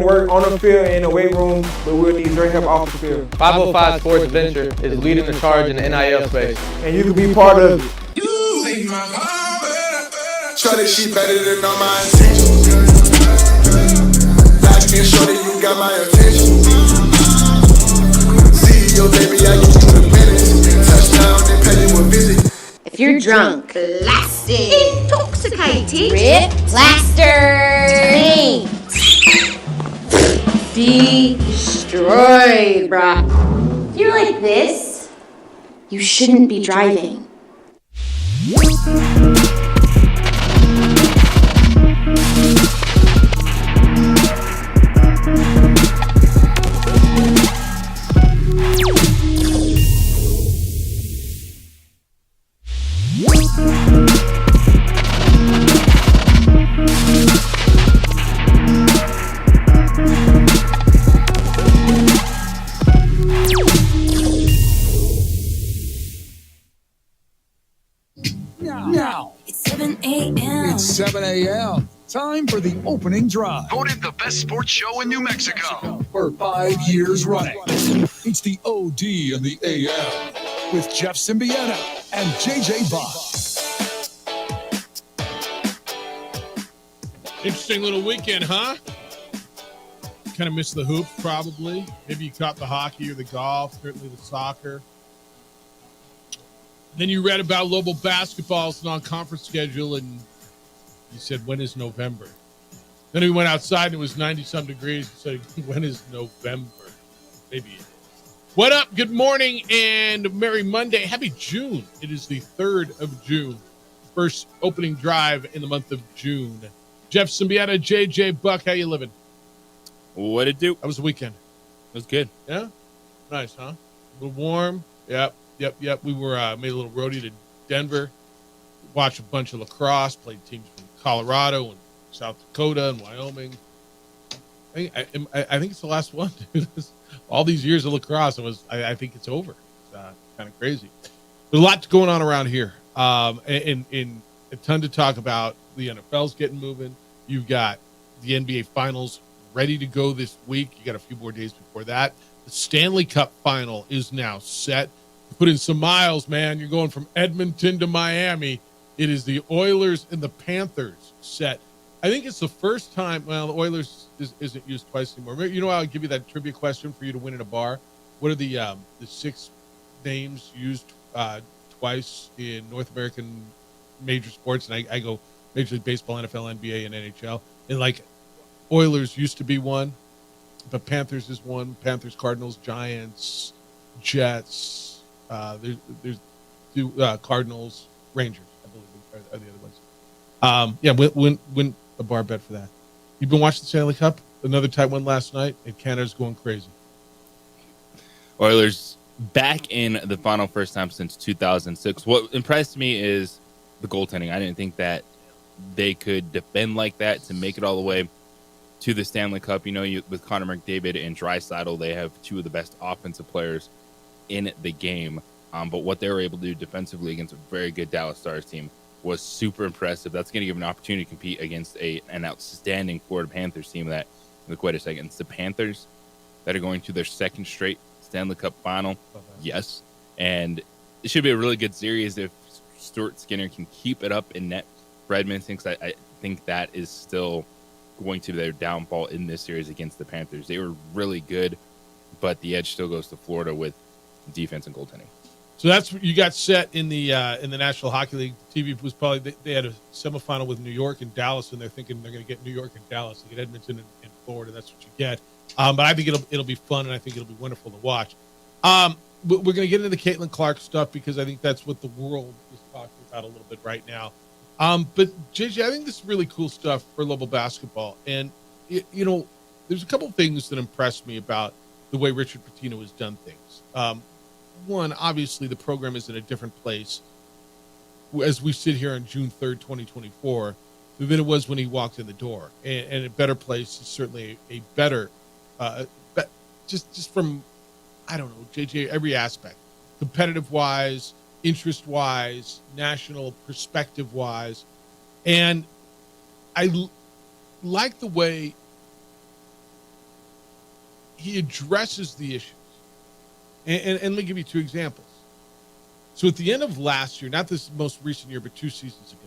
work on the field and in the weight room, but we'll need your help off the field. 505 Sports Venture is leading the charge in the NIL space. And you can be part of it. Shorty, she better than all my intentions. Like me, shorty, you got my attention. CEO, baby, I get you the minutes. Touchdown, they pay you a visit. If you're drunk, blasted, intoxicated, ripped, plastered, destroyed, bruh. If you're like this, you shouldn't be driving. Now, it's 7 a.m. It's 7 a.m. Time for the opening drive. Voted the best sports show in New Mexico For 5 years running. It's the OD and the AM with Jeff Symbieta and JJ Buck. Interesting little weekend, huh? Kind of missed the hoops, probably. Maybe you caught the hockey or the golf, certainly the soccer. Then you read about Lobo basketball's non-conference schedule, and you said, when is November? Then we went outside, and it was 90-some degrees. You said, when is November? Maybe it is. What up? Good morning, and Merry Monday. Happy June. It is the 3rd of June. First opening drive in the month of June. Jeff Symbieta, JJ Buck, how you living? What'd it do? How was the weekend? It was good. Yeah? Nice, huh? A little warm. Yep. We were made a little roadie to Denver, watched a bunch of lacrosse, played teams from Colorado and South Dakota and Wyoming. I think it's the last one, dude. All these years of lacrosse, I think it's over. It's kind of crazy. There's a lot going on around here, and a ton to talk about. The NFL's getting moving. You've got the NBA Finals ready to go this week. You got a few more days before that. The Stanley Cup Final is now set. Put in some miles, man. You're going from Edmonton to Miami. It is the Oilers and the Panthers set. I think it's the first time. Well, the Oilers isn't used twice anymore. You know, I'll give you that trivia question for you to win at a bar. What are the 6 names used twice in North American major sports? And I go Major League Baseball, NFL, NBA, and NHL. And like Oilers used to be one, but Panthers is one. Panthers, Cardinals, Giants, Jets. There's 2 Cardinals, Rangers, I believe, are the other ones. Win a bar bet for that. You've been watching the Stanley Cup? Another tight one last night, and Canada's going crazy. Oilers back in the final first time since 2006. What impressed me is the goaltending. I didn't think that they could defend like that to make it all the way to the Stanley Cup. You know, with Connor McDavid and Draisaitl, they have 2 of the best offensive players in the game, but what they were able to do defensively against a very good Dallas Stars team was super impressive. That's going to give an opportunity to compete against an outstanding Florida Panthers team that, look, wait a second, it's the Panthers that are going to their 2nd straight Stanley Cup final. Yes, and it should be a really good series if Stuart Skinner can keep it up in net for Edmonton, because I think that is still going to be their downfall in this series against the Panthers. They were really good, but the edge still goes to Florida with defense and goaltending. So that's what you got set in the National Hockey League. TV was probably they had a semifinal with New York and Dallas, and they're thinking they're going to get New York and Dallas. They get Edmonton and Florida. That's what you get. But I think it'll be fun, and I think it'll be wonderful to watch. But we're going to get into the Caitlin Clark stuff because I think that's what the world is talking about a little bit right now. But JJ, I think this is really cool stuff for Lobo basketball, and you know, there's a couple things that impressed me about the way Richard Pitino has done things. One, obviously, the program is in a different place as we sit here on June 3rd, 2024, than it was when he walked in the door. And a better place is certainly a better, just from, I don't know, JJ, every aspect, competitive-wise, interest-wise, national perspective-wise. And I like the way he addresses the issues. And let me give you 2 examples. So at the end of last year, not this most recent year, but 2 seasons ago,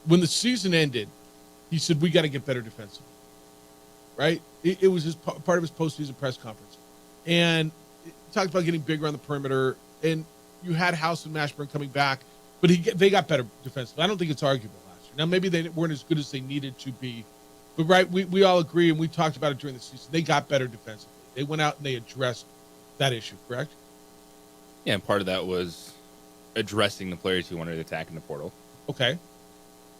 when the season ended, he said, we got to get better defensively, right? It was his part of his postseason press conference. And he talked about getting bigger on the perimeter. And you had House and Mashburn coming back, but they got better defensively. I don't think it's arguable last year. Now, maybe they weren't as good as they needed to be. But, right, we all agree, and we talked about it during the season, they got better defensively. They went out and they addressed that issue, correct? Yeah, and part of that was addressing the players who wanted to attack in the portal. Okay.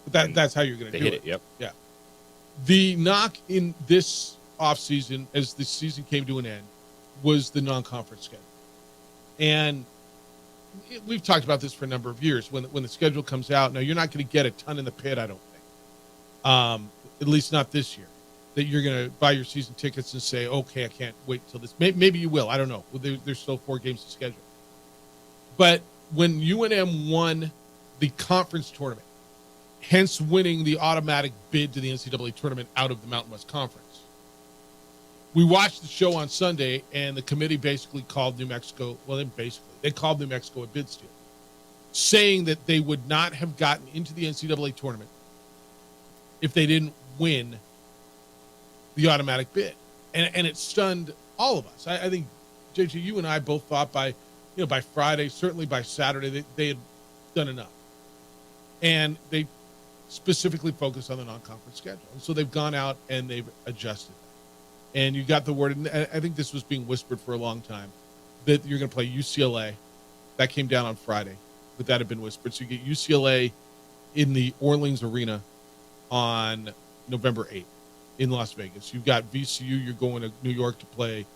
But that's how you're going to do They hit it. it, yep. Yeah. The knock in this offseason, as the season came to an end, was the non-conference schedule. And we've talked about this for a number of years. When the schedule comes out, now you're not going to get a ton in the pit, I don't think. At least not this year. That you're going to buy your season tickets and say, okay, I can't wait till this. Maybe you will. I don't know. There's still 4 games to schedule. But when UNM won the conference tournament, hence winning the automatic bid to the NCAA tournament out of the Mountain West Conference, we watched the show on Sunday, and the committee basically called New Mexico. Well, they called New Mexico a bid steal, saying that they would not have gotten into the NCAA tournament if they didn't win the automatic bid. And it stunned all of us. I think, JJ, you and I both thought by Friday, certainly by Saturday, they had done enough. And they specifically focused on the non-conference schedule. And so they've gone out and they've adjusted that. And you got the word, and I think this was being whispered for a long time, that you're going to play UCLA. That came down on Friday, but that had been whispered. So you get UCLA in the Orleans Arena on November 8th in Las Vegas. You've got VCU. You're going to New York to play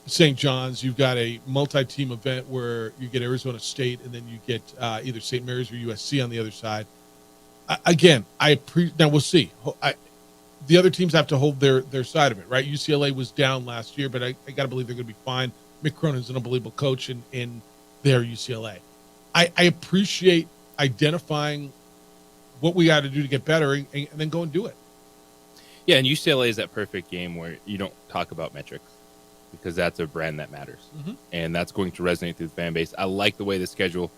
St. John's. You've got a multi-team event where you get Arizona State, and then you get either St. Mary's or USC on the other side. Now we'll see. The other teams have to hold their side of it, right? UCLA was down last year, but I got to believe they're going to be fine. Mick Cronin's an unbelievable coach in their UCLA. I appreciate identifying what we got to do to get better and then go and do it. Yeah, and UCLA is that perfect game where you don't talk about metrics because that's a brand that matters. Mm-hmm. And that's going to resonate through the fan base. I like the way the schedule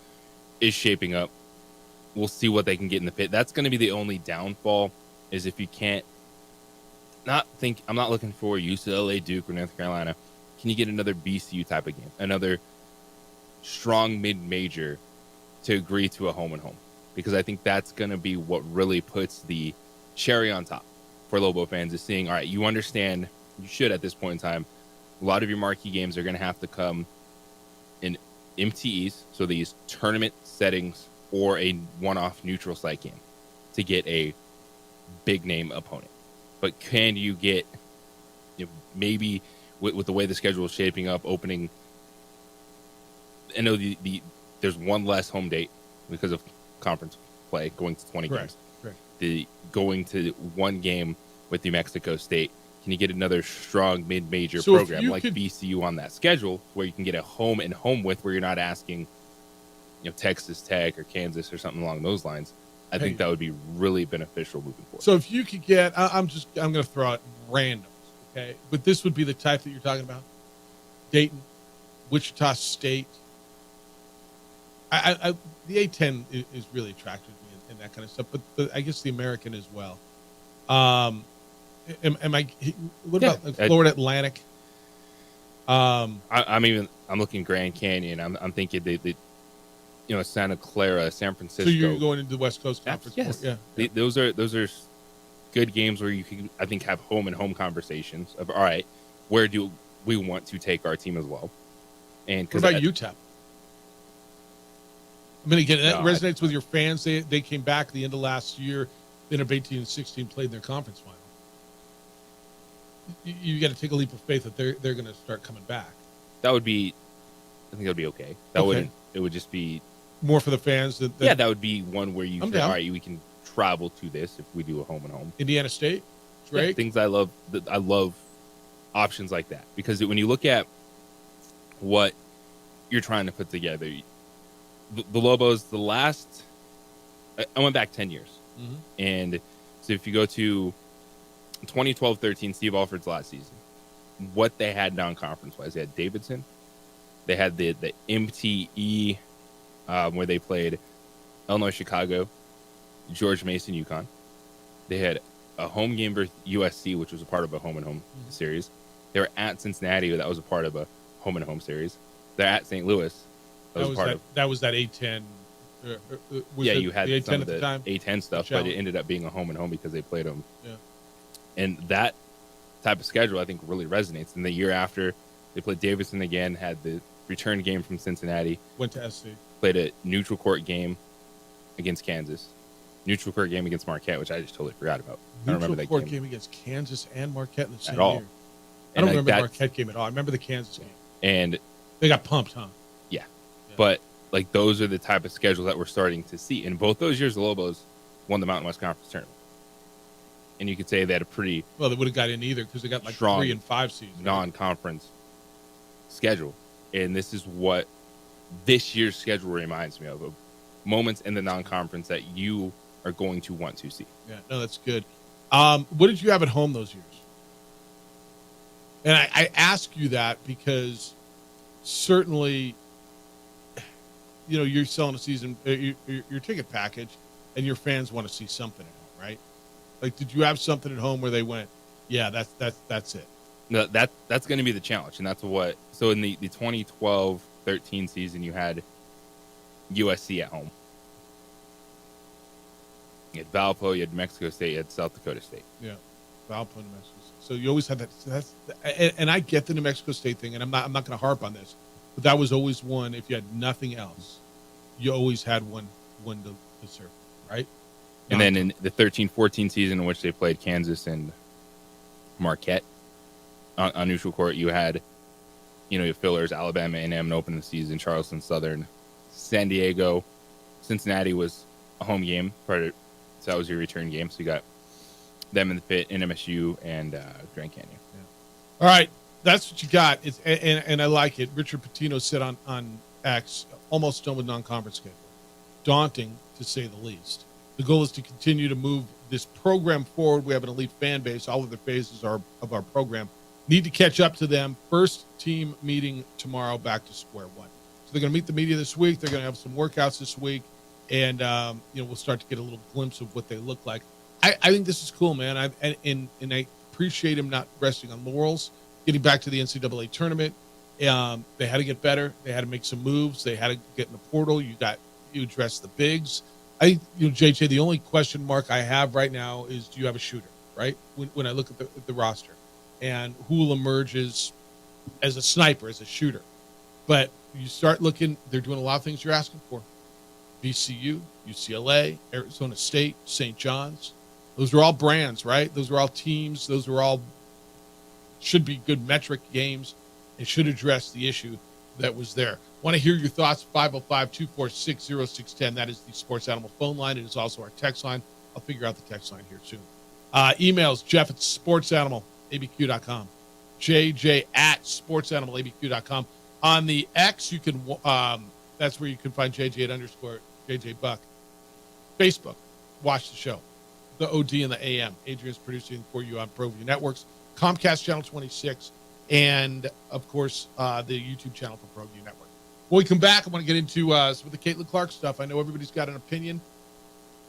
is shaping up. We'll see what they can get in the pit. That's going to be the only downfall is if you can't I'm not looking for UCLA, Duke, or North Carolina. Can you get another BCU type of game? Another strong mid-major to agree to a home and home? Because I think that's going to be what really puts the cherry on top for Lobo fans is seeing, all right, you understand, you should at this point in time, a lot of your marquee games are going to have to come in MTEs, so these tournament settings or a one-off neutral site game to get a big-name opponent. But can you get, maybe with the way the schedule is shaping up, opening, I know there's one less home date because of conference play going to 20 games. Correct. The going to one game with New Mexico State, can you get another strong mid-major program like VCU on that schedule where you can get a home and home with where you're not asking, Texas Tech or Kansas or something along those lines? I think that would be really beneficial moving forward. So if you could get, I'm going to throw out randoms, okay? But this would be the type that you're talking about. Dayton, Wichita State. The A-10 is really attractive to me and that kind of stuff, but I guess the American as well. What about Florida Atlantic? I'm looking Grand Canyon. I'm thinking they Santa Clara, San Francisco. So you're going into the West Coast Conference? Yes. Yeah. Those are good games where you can, I think, have home and home conversations of, all right, where do we want to take our team as well? And what about UTEP? Again, that resonates with your fans. They came back at the end of last year. Then of 18 and 16 played in their conference final. You got to take a leap of faith that they're going to start coming back. I think that would be okay. It would just be more for the fans. That would be one where you say, all right, we can travel to this if we do a home and home. Indiana State, Drake. Yeah, things I love. I love options like that because when you look at what you're trying to put together, the Lobos, I went back 10 years. Mm-hmm. And so if you go to 2012-13, Steve Alford's last season. What they had non-conference wise, they had Davidson. They had the MTE, where they played Illinois, Chicago, George Mason, UConn. They had a home game versus USC, which was a part of a home and home series. They were at Cincinnati, that was a part of a home and home series. They're at St. Louis. That was that A10. You had the some A10 of the at the time? A10 stuff, but it ended up being a home and home because they played them. Yeah. And that type of schedule, I think, really resonates. And the year after, they played Davidson again, had the return game from Cincinnati. Went to SC. Played a neutral court game against Kansas. Neutral court game against Marquette, which I just totally forgot about. I don't remember that court game game against Kansas and Marquette in the same at all. year. I don't remember the Marquette game at all. I remember the Kansas game. And they got pumped, huh? Yeah. But like those are the type of schedules that we're starting to see. In both those years, the Lobos won the Mountain West Conference tournament. And you could say they had a pretty well, they would have got in either because they got like strong 3 and 5 seasons. Non-conference schedule. And this is what this year's schedule reminds me of moments in the non-conference that you are going to want to see. Yeah, no, that's good. What did you have at home those years? And I ask you that because certainly, you know, you're selling a season, your ticket package, and your fans want to see something at home, right? Like, did you have something at home where they went, yeah, that's it? No, that's going to be the challenge, and that's what. So in the 2012-13 season, you had USC at home. You had Valpo, you had Mexico State, you had South Dakota State. Yeah, Valpo, New Mexico State. So you always had that. And I get the New Mexico State thing, and I'm not going to harp on this, but that was always one. If you had nothing else, you always had one to serve, right? And then in the 13-14 season, in which they played Kansas and Marquette on neutral court, you had, you know, your fillers, Alabama A&M to open the season, Charleston Southern, San Diego, Cincinnati was a home game, so that was your return game. So you got them in the pit, NMSU, and Grand Canyon. Yeah. All right, that's what you got. And I like it. Richard Pitino said on X, almost done with non-conference schedule. Daunting, to say the least. The goal is to continue to move this program forward. We have an elite fan base. All of the phases of our program need to catch up to them. First team meeting tomorrow, back to square one. So they're going to meet the media this week. They're going to have some workouts this week. And, we'll start to get a little glimpse of what they look like. I think this is cool, man. I appreciate him not resting on laurels, getting back to the NCAA tournament. They had to get better. They had to make some moves. They had to get in the portal. You address the bigs. JJ, the only question mark I have right now is, do you have a shooter, right? When I look at the roster, and who will emerge as a sniper, as a shooter. But you start looking, they're doing a lot of things you're asking for. VCU, UCLA, Arizona State, St. John's. Those are all brands, right? Those are all teams. Those are all should be good metric games and should address the issue that was there. Want to hear your thoughts? 505-246-0610. That is the Sports Animal phone line. It is also our text line. I'll figure out the text line here soon. Emails, Jeff at sportsanimalabq.com. JJ at sportsanimalabq.com. On the X, you can, that's where you can find JJ at _JJ Buck. Facebook, watch the show. The OD and the AM. Adrian's producing for you on ProView Networks, Comcast Channel 26, and, of course, the YouTube channel for ProView Network. When we come back, I want to get into some of the Caitlin Clark stuff. I know everybody's got an opinion.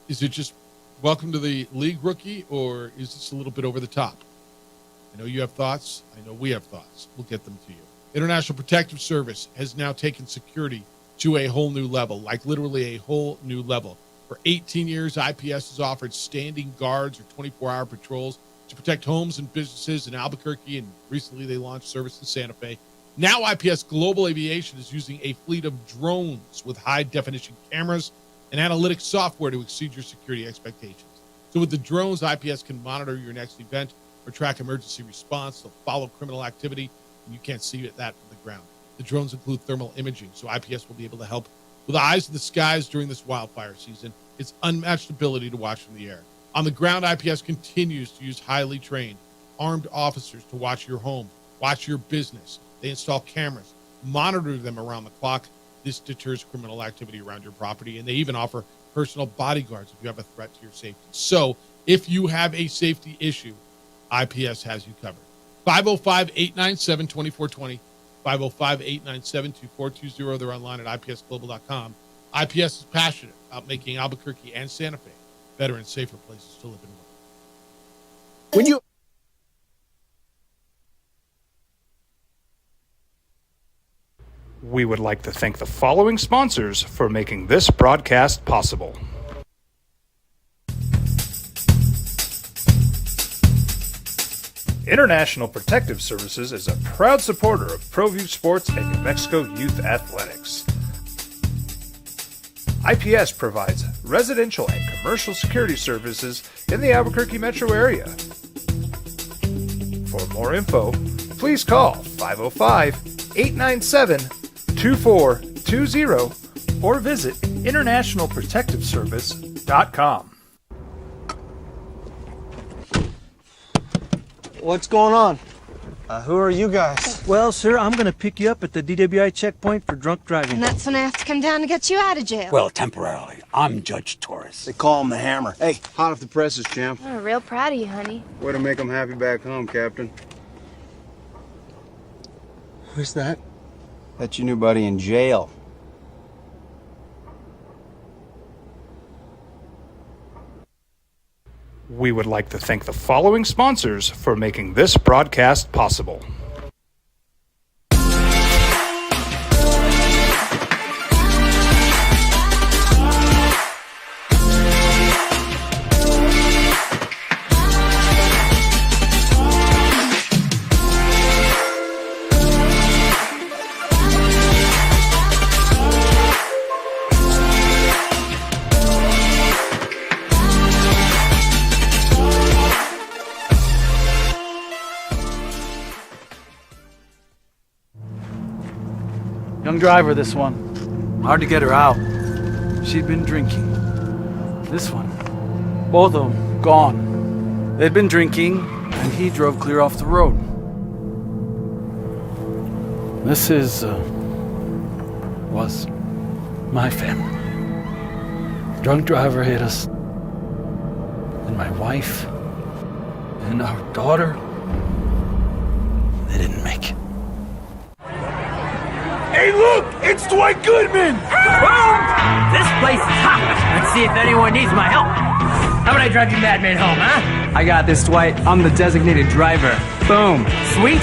Is it just welcome to the league rookie, or is this a little bit over the top? I know you have thoughts. I know we have thoughts. We'll get them to you. International Protective Service has now taken security to a whole new level, like literally a whole new level. For 18 years, IPS has offered standing guards or 24-hour patrols to protect homes and businesses in Albuquerque, and recently they launched service in Santa Fe. Now IPS Global Aviation is using a fleet of drones with high-definition cameras and analytics software to exceed your security expectations. So with the drones, IPS can monitor your next event or track emergency response. They'll follow criminal activity, and you can't see that from the ground. The drones include thermal imaging, so IPS will be able to help with eyes in the skies during this wildfire season. It's unmatched ability to watch from the air. On the ground, IPS continues to use highly trained, armed officers to watch your home, watch your business. They install cameras, monitor them around the clock. This deters criminal activity around your property, and they even offer personal bodyguards if you have a threat to your safety. So if you have a safety issue, IPS has you covered. 505-897-2420, 505-897-2420. They're online at ipsglobal.com. IPS is passionate about making Albuquerque and Santa Fe better and safer places to live and work. When you We would like to thank the following sponsors for making this broadcast possible. International Protective Services is a proud supporter of ProView Sports and New Mexico Youth Athletics. IPS provides residential and commercial security services in the Albuquerque metro area. For more info, please call 505-897-2420 or visit internationalprotectiveservice.com. What's going on? Who are you guys? Well, sir, I'm going to pick you up at the DWI checkpoint for drunk driving. And that's when I have to come down to get you out of jail. Well, temporarily. I'm Judge Torres. They call him the Hammer. Hey, hot off the presses, champ. I'm real proud of you, honey. Way to make them happy back home, Captain. Who's that? That's your new buddy in jail. We would like to thank the following sponsors for making this broadcast possible. Young driver, this one. Hard to get her out. She'd been drinking. This one. Both of them gone. They'd been drinking, and he drove clear off the road. This was my family. Drunk driver hit us. And my wife and our daughter, they didn't make it. Hey, look! It's Dwight Goodman! Boom! This place is hot. Let's see if anyone needs my help. How about I drive you madman home, huh? I got this, Dwight. I'm the designated driver. Boom. Sweet.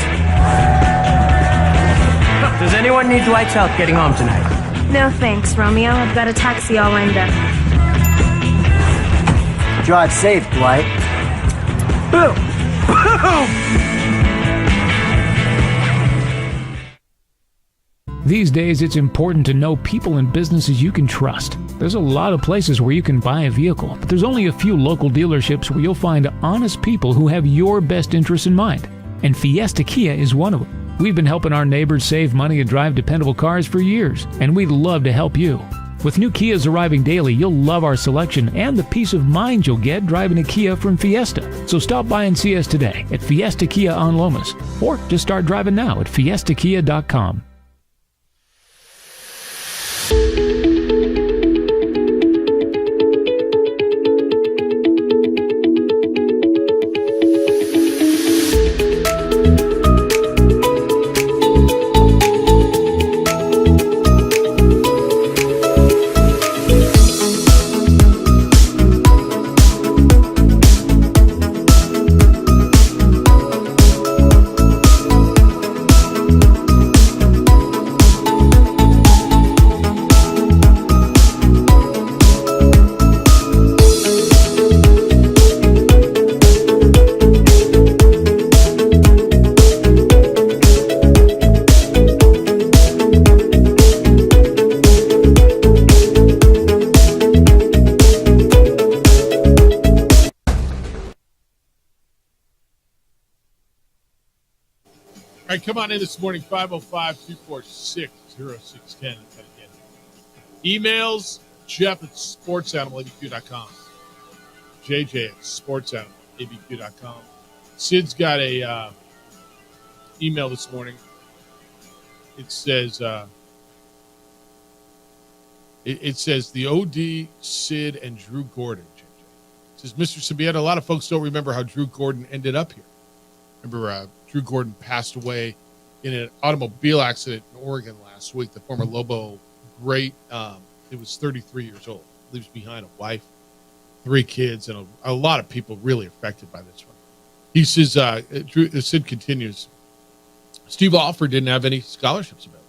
Does anyone need Dwight's help getting home tonight? No thanks, Romeo. I've got a taxi all lined up. Drive safe, Dwight. Boom! Boom! These days, it's important to know people and businesses you can trust. There's a lot of places where you can buy a vehicle, but there's only a few local dealerships where you'll find honest people who have your best interests in mind. And Fiesta Kia is one of them. We've been helping our neighbors save money and drive dependable cars for years, and we'd love to help you. With new Kias arriving daily, you'll love our selection and the peace of mind you'll get driving a Kia from Fiesta. So stop by and see us today at Fiesta Kia on Lomas, or just start driving now at fiestakia.com. All right, come on in this morning, 505-246-0610. Emails, Jeff at sportsanimalabq.com. JJ at sportsanimalabq.com. Sid's got a email this morning. It says, it says the OD, Sid, and Drew Gordon. JJ. It says, Mr. Symbieta, a lot of folks don't remember how Drew Gordon ended up here. Remember, Drew Gordon passed away in an automobile accident in Oregon last week. The former Lobo great, he was 33 years old. Leaves behind a wife, 3 kids, and a lot of people really affected by this one. He says, Sid continues, Steve Alford didn't have any scholarships available.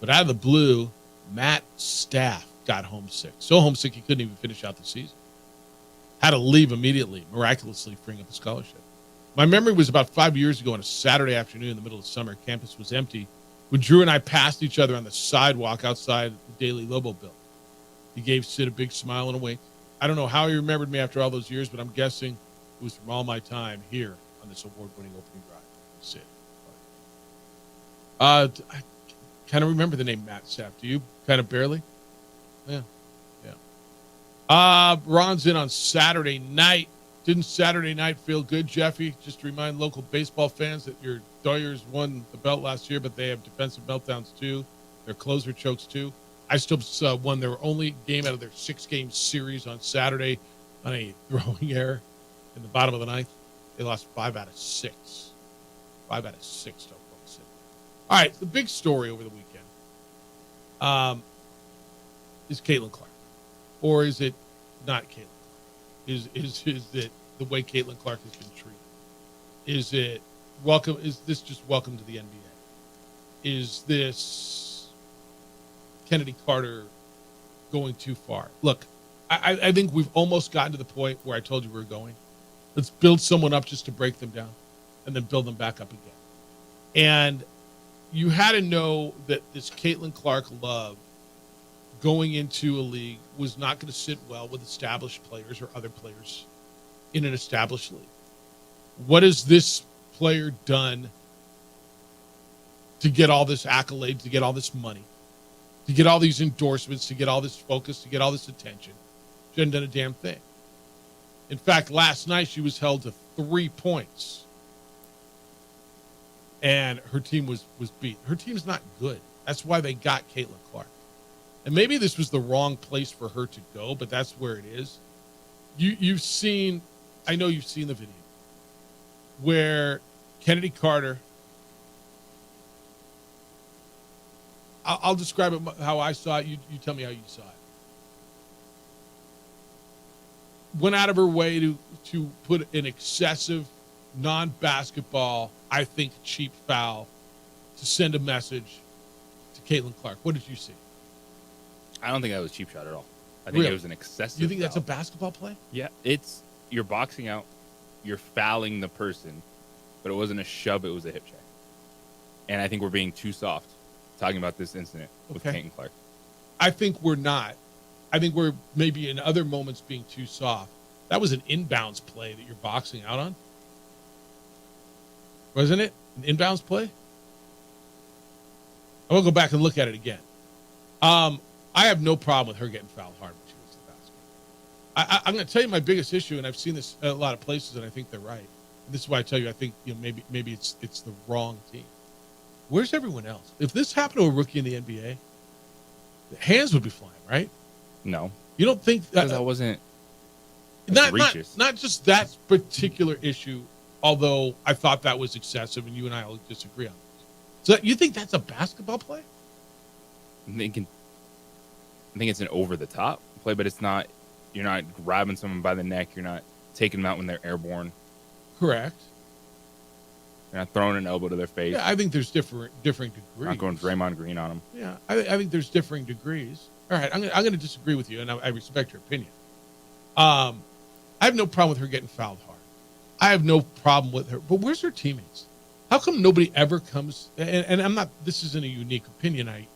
But out of the blue, Matt Staff got homesick. So homesick he couldn't even finish out the season. Had to leave immediately, miraculously freeing up a scholarship. My memory was about 5 years ago on a Saturday afternoon in the middle of summer. Campus was empty when Drew and I passed each other on the sidewalk outside the Daily Lobo building. He gave Sid a big smile and a wink. I don't know how he remembered me after all those years, but I'm guessing it was from all my time here on this award-winning opening drive. Sid. I kind of remember the name Matt Staff. Do you? Kind of barely? Yeah. Ron's in on Saturday night. Didn't Saturday night feel good, Jeffy? Just to remind local baseball fans that your Doyers won the belt last year, but they have defensive meltdowns too. Their closer chokes too. I still won their only game out of their 6-game series on Saturday on a throwing error in the bottom of the ninth. They lost 5 out of 6. 5 out of 6 to Oklahoma City. All right, the big story over the weekend is Caitlin Clark. Or is it not Caitlin Clark? Is it the way Caitlin Clark has been treated? Is it welcome? Is this just welcome to the NBA? Is this Kennedy Carter going too far? Look, I think we've almost gotten to the point where I told you we were going. Let's build someone up just to break them down and then build them back up again. And you had to know that this Caitlin Clark love going into a league was not going to sit well with established players or other players in an established league. What has this player done to get all this accolade, to get all this money, to get all these endorsements, to get all this focus, to get all this attention? She hasn't done a damn thing. In fact, last night she was held to 3 points. And her team was beat. Her team's not good. That's why they got Caitlin Clark. And maybe this was the wrong place for her to go, but that's where it is. You've seen, I know you've seen the video, where Kennedy Carter, I'll describe it how I saw it. You tell me how you saw it. Went out of her way to put an excessive, non-basketball, I think cheap foul to send a message to Caitlin Clark. What did you see? I don't think that was a cheap shot at all. I think Really? it was an excessive. You think that's a foul. basketball play? Yeah, you're boxing out, you're fouling the person, but it wasn't a shove, it was a hip check. And I think we're being too soft talking about this incident with Okay. Caitlin Clark. I think we're not. I think we're maybe in other moments being too soft. That was an inbounds play that you're boxing out on. Wasn't it? An inbounds play? I will go back and look at it again. I have no problem with her getting fouled hard when she hits the basket. I'm going to tell you my biggest issue, and I've seen this at a lot of places, and I think they're right. And this is why I tell you I think maybe it's the wrong team. Where's everyone else? If this happened to a rookie in the NBA, the hands would be flying, right? No. You don't think Because that wasn't not egregious. not just that particular issue, although I thought that was excessive, and you and I will disagree on this. So you think that's a basketball play? I think it's an over-the-top play, but it's not. You're not grabbing someone by the neck. You're not taking them out when they're airborne. Correct. You're not throwing an elbow to their face. Yeah, I think there's different degrees. Not going Draymond Green on them. Yeah, I think there's differing degrees. All right, I'm going to disagree with you, and I respect your opinion. I have no problem with her getting fouled hard. I have no problem with her. But where's her teammates? How come nobody ever comes? And I'm not. This isn't a unique opinion. I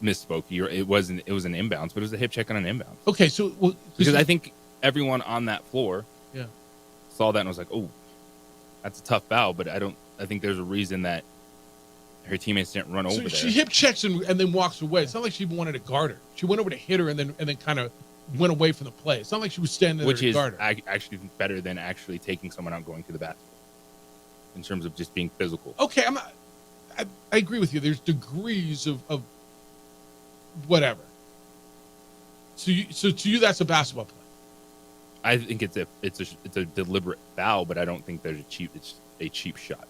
misspoke. It was an inbounds, but it was a hip check on an inbound. Okay, so because I think everyone on that floor, yeah, saw that and was like, "Oh, that's a tough foul." But I think there's a reason that her teammates didn't run over there. She hip checks and then walks away. It's not like she even wanted to guard her. She went over to hit her and then kind of went away from the play. It's not like she was standing there to guard her. Which is actually better than actually taking someone out going to the basket in terms of just being physical. Okay, I agree with you. There's degrees of whatever. So to you, that's a basketball play. I think it's a deliberate foul, but I don't think it's a cheap shot.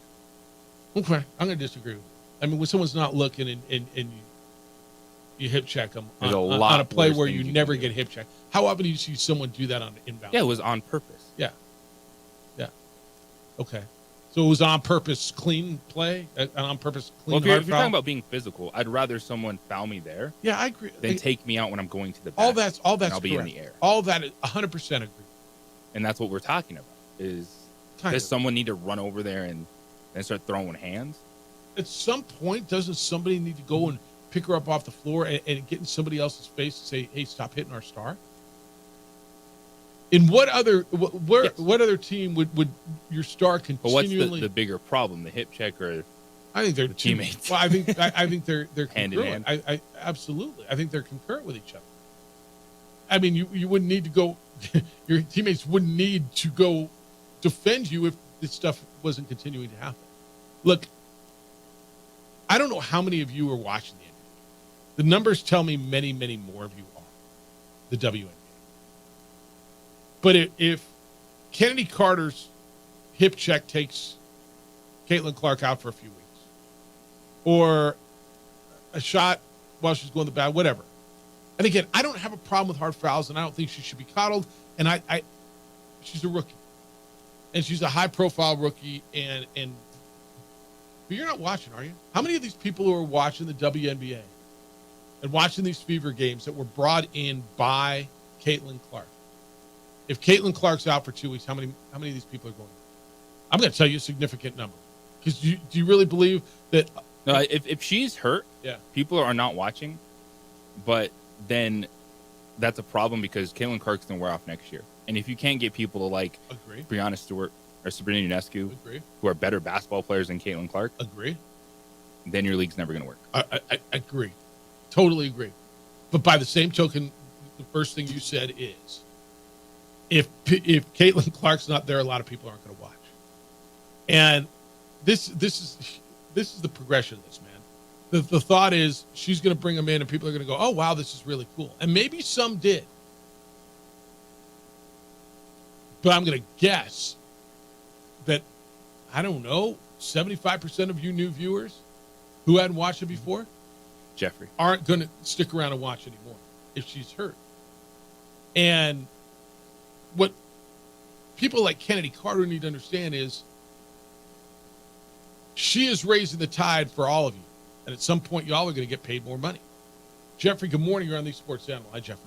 Okay, I'm going to disagree with you. I mean, when someone's not looking and you hip check them on a play where you never get hip checked. How often do you see someone do that on an inbound? Yeah, it was on purpose. Yeah. Okay. So it was on purpose clean play? On purpose clean Well, if you're talking about being physical, I'd rather someone foul me there. Yeah, I agree. Than take me out when I'm going to the back. All that's I'll correct. be in the air. All that is 100% agree. And that's what we're talking about. Does someone need to run over there and start throwing hands? At some point, doesn't somebody need to go and pick her up off the floor and get in somebody else's face and say, "Hey, stop hitting our star"? In what other other team would your star continually? But what's the bigger problem? The hip check or I think they're teammates. Well, I think they're hand in concurrent. hand. I absolutely. I think they're concurrent with each other. I mean, you wouldn't need to go. Your teammates wouldn't need to go defend you if this stuff wasn't continuing to happen. Look, I don't know how many of you are watching the NBA. The numbers tell me many, many more of you are the WNBA. But if Kennedy Carter's hip check takes Caitlin Clark out for a few weeks, or a shot while she's going to the bag, whatever. And again, I don't have a problem with hard fouls, and I don't think she should be coddled. And she's a rookie, and she's a high-profile rookie. But you're not watching, are you? How many of these people who are watching the WNBA and watching these fever games that were brought in by Caitlin Clark? If Caitlin Clark's out for 2 weeks, how many of these people are going? I'm going to tell you a significant number. Because do you really believe that? No, if she's hurt, yeah, people are not watching. But then that's a problem because Caitlin Clark's going to wear off next year. And if you can't get people to like Breanna Stewart or Sabrina Ionescu, who are better basketball players than Caitlin Clark, then your league's never going to work. I agree. Totally agree. But by the same token, the first thing you said is, if Caitlin Clark's not there, a lot of people aren't going to watch. And this is the progression of this, man. The thought is she's going to bring them in and people are going to go, oh, wow, this is really cool. And maybe some did. But I'm going to guess that, I don't know, 75% of you new viewers who hadn't watched it before, Jeffrey, aren't going to stick around and watch anymore if she's hurt. And what people like Kennedy Carter need to understand is she is raising the tide for all of you. And at some point, y'all are going to get paid more money. Jeffrey, good morning. You're on the Sports Channel. Hi, Jeffrey.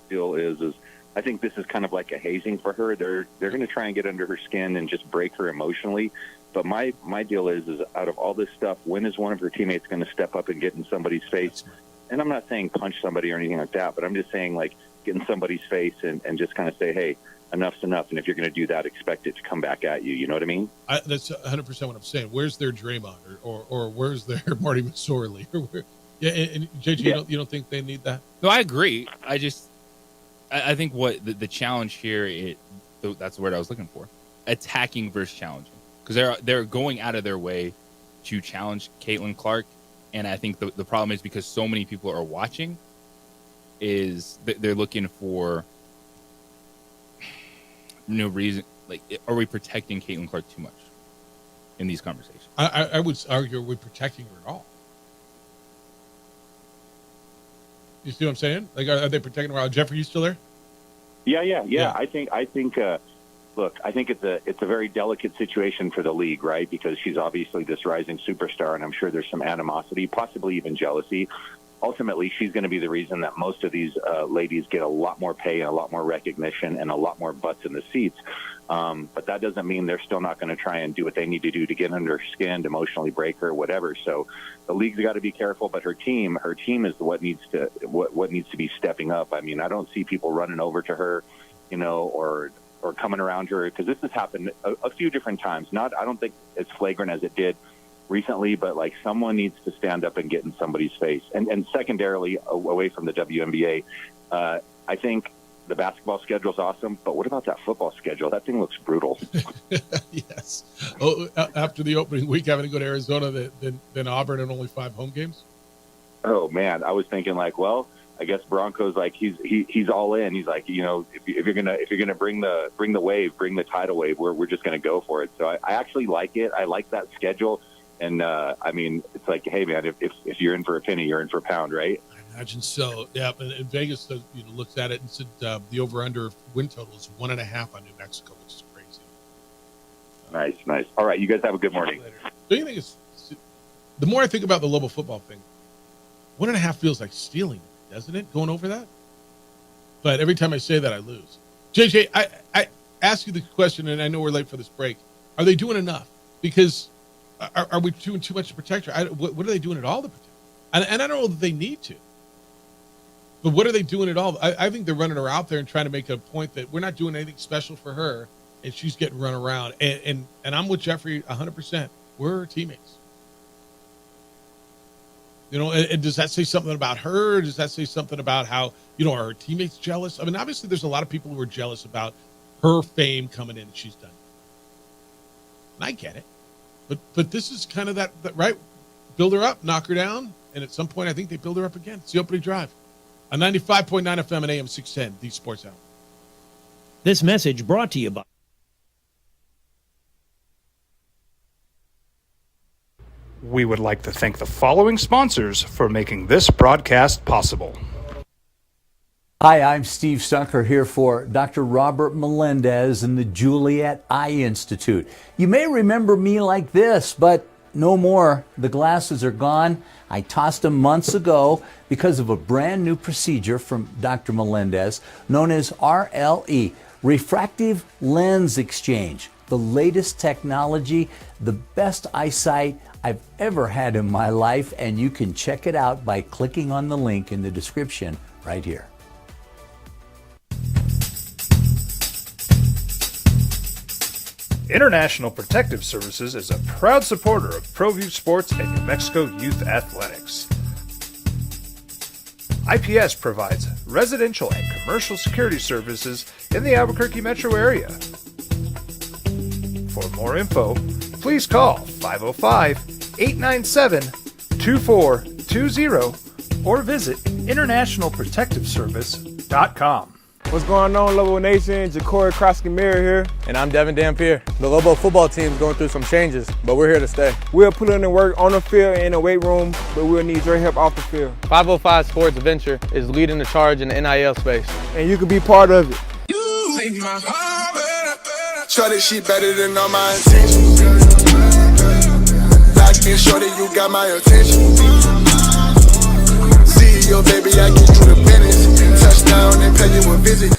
Deal is I think this is kind of like a hazing for her. They're going to try and get under her skin and just break her emotionally. But my deal is out of all this stuff, when is one of her teammates going to step up and get in somebody's face? And I'm not saying punch somebody or anything like that, but I'm just saying like get in somebody's face and just kind of say, hey, enough's enough. And if you're going to do that, expect it to come back at you. You know what I mean? That's 100% what I'm saying. Where's their Draymond or where's their Marty McSorley? And JJ, you don't think they need that? No, I agree. I think what the challenge here, that's the word I was looking for, attacking versus challenging. Because they're going out of their way to challenge Caitlin Clark. And I think the problem is because so many people are watching is they're looking for no reason. Like, are we protecting Caitlin Clark too much in these conversations? I would argue, are we protecting her at all? You see what I'm saying? Like, are they protecting her? Jeffrey, you still there? Yeah. I think. Look, I think it's a very delicate situation for the league, right? Because she's obviously this rising superstar, and I'm sure there's some animosity, possibly even jealousy. Ultimately, she's going to be the reason that most of these ladies get a lot more pay and a lot more recognition and a lot more butts in the seats. But that doesn't mean they're still not going to try and do what they need to do to get under her skin, emotionally break her, whatever. So the league's got to be careful. But her team is what needs to be stepping up. I mean, I don't see people running over to her, or coming around her, because this has happened a few different times. I don't think it's flagrant as it did recently, but like someone needs to stand up and get in somebody's face. And secondarily, away from the WNBA, I think the basketball schedule is awesome, but what about that football schedule? That thing looks brutal. Yes. Oh, after the opening week, having to go to Arizona, then Auburn and only 5 home games. Oh man, I was thinking like, well, I guess Bronco's like he's all in. He's like, you know, if you're gonna bring the wave, bring the tidal wave, we're just gonna go for it. So I actually like it. I like that schedule, and I mean, it's like, hey man, if you're in for a penny, you're in for a pound, right? I imagine so. Yeah, and Vegas looks at it and said the over/under win total is 1.5 on New Mexico, which is crazy. Nice. All right, you guys have a good morning. Don't you think it's the more I think about the Lobo football thing, 1.5 feels like stealing, doesn't it? Going over that, but every time I say that, I lose. JJ, I ask you the question, and I know we're late for this break. Are they doing enough? Because are we doing too much to protect her? What are they doing at all to protect her? And I don't know that they need to. But what are they doing at all? I think they're running her out there and trying to make a point that we're not doing anything special for her, and she's getting run around. And I'm with Jeffrey 100%. We're her teammates. You know, and does that say something about her? Does that say something about how, you know, are her teammates jealous? I mean, obviously there's a lot of people who are jealous about her fame coming in and she's done. And I get it. But this is kind of that right? Build her up, knock her down, and at some point I think they build her up again. It's the opening drive. On 95.9 FM and AM 610, the Sports Hour. This message brought to you by... We would like to thank the following sponsors for making this broadcast possible. Hi, I'm Steve Stucker here for Dr. Robert Melendez and the Juliet Eye Institute. You may remember me like this, but no more. The glasses are gone. I tossed them months ago because of a brand new procedure from Dr. Melendez known as RLE, Refractive Lens Exchange. The latest technology, the best eyesight I've ever had in my life, and you can check it out by clicking on the link in the description right here. International Protective Services is a proud supporter of ProView Sports and New Mexico Youth Athletics. IPS provides residential and commercial security services in the Albuquerque metro area. For more info, please call 505-897-2420 or visit internationalprotectiveservice.com. What's going on, Lobo Nation? Ja'Cory Krosky-Miller here. And I'm Devin Dampier. The Lobo football team's going through some changes, but we're here to stay. We'll put in the work on the field and in the weight room, but we'll need your help off the field. 505 Sports Venture is leading the charge in the NIL space. And you can be part of it. Shorty, she better than all my intentions. Locked in, shorty, you got my attention. CEO, baby, I get you the business. Touchdown and pay you a visit.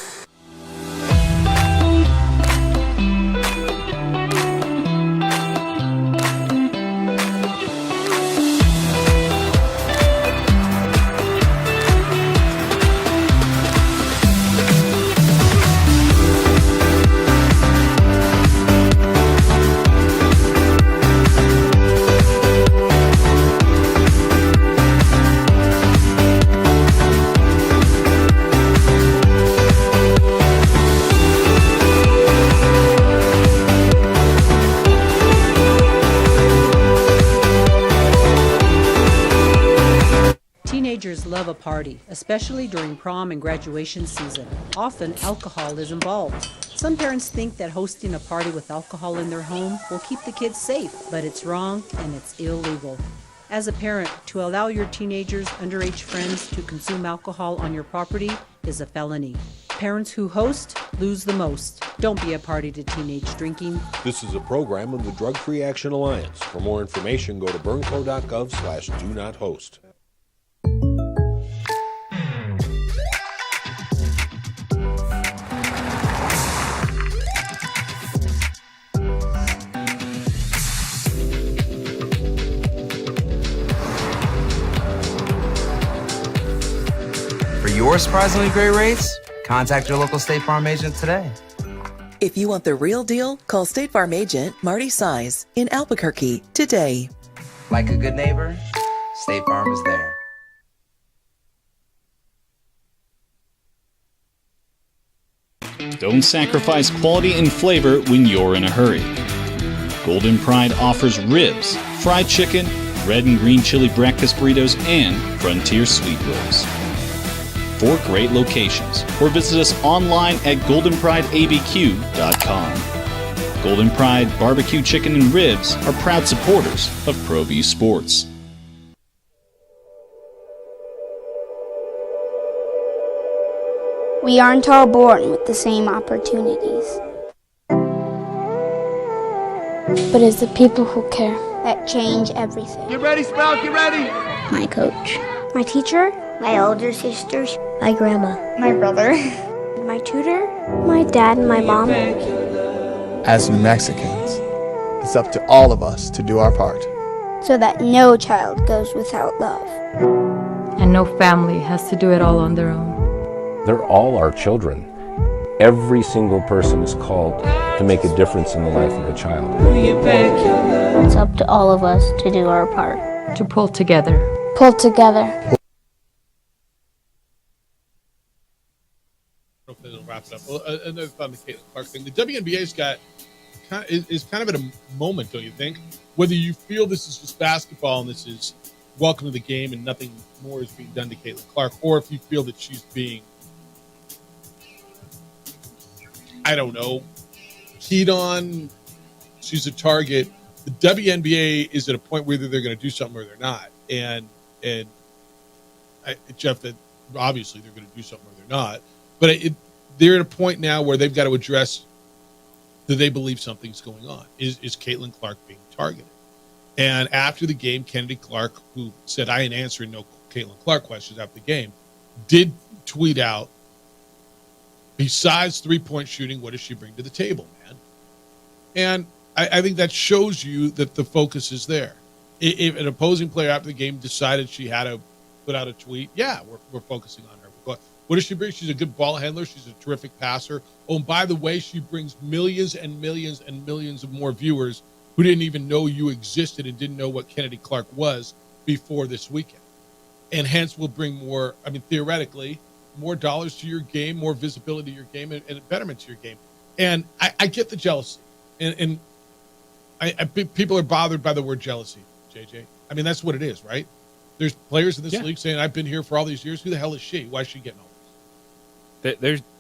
Teenagers love a party, especially during prom and graduation season. Often, alcohol is involved. Some parents think that hosting a party with alcohol in their home will keep the kids safe, but it's wrong and it's illegal. As a parent, to allow your teenagers' underage friends to consume alcohol on your property is a felony. Parents who host lose the most. Don't be a party to teenage drinking. This is a program of the Drug Free Action Alliance. For more information, go to burnco.gov/do-not-host. For your surprisingly great rates, contact your local State Farm agent today. If you want the real deal, call State Farm agent Marty Size in Albuquerque today. Like a good neighbor, State Farm is there. Don't sacrifice quality and flavor when you're in a hurry. Golden Pride offers ribs, fried chicken, red and green chili breakfast burritos, and Frontier sweet rolls. 4 great locations, or visit us online at goldenprideabq.com. Golden Pride Barbecue Chicken and Ribs are proud supporters of Pro V Sports. We aren't all born with the same opportunities. But it's the people who care that change everything. Get ready, Sprout, get ready! My coach, my teacher, my older sisters, my grandma, my brother, my tutor, my dad, and my mom. As New Mexicans, it's up to all of us to do our part. So that no child goes without love. And no family has to do it all on their own. They're all our children. Every single person is called to make a difference in the life of a child. It's up to all of us to do our part. To pull together. Pull together. Hopefully it'll wrap it up. Well, another thought on the Caitlin Clark thing. The WNBA's got is kind of at a moment, don't you think? Whether you feel this is just basketball and this is welcome to the game and nothing more is being done to Caitlin Clark, or if you feel that she's being, I don't know, keyed on, she's a target. The WNBA is at a point where either they're going to do something or they're not. And Jeff, that obviously they're going to do something or they're not. But they're at a point now where they've got to address, do they believe something's going on? Is Caitlin Clark being targeted? And after the game, Kennedy Clark, who said, I ain't answering no Caitlin Clark questions after the game, did tweet out, besides three-point shooting, what does she bring to the table, man? And I think that shows you that the focus is there. If an opposing player after the game decided she had to put out a tweet, yeah, we're focusing on her. But what does she bring? She's a good ball handler. She's a terrific passer. Oh, and by the way, she brings millions and millions and millions of more viewers who didn't even know you existed and didn't know what Kennedy Clark was before this weekend. And hence will bring more, I mean, theoretically, more dollars to your game, more visibility to your game, and a betterment to your game. And I get the jealousy. And people are bothered by the word jealousy, JJ. I mean, that's what it is, right? There's players in this league saying, I've been here for all these years. Who the hell is she? Why is she getting all this?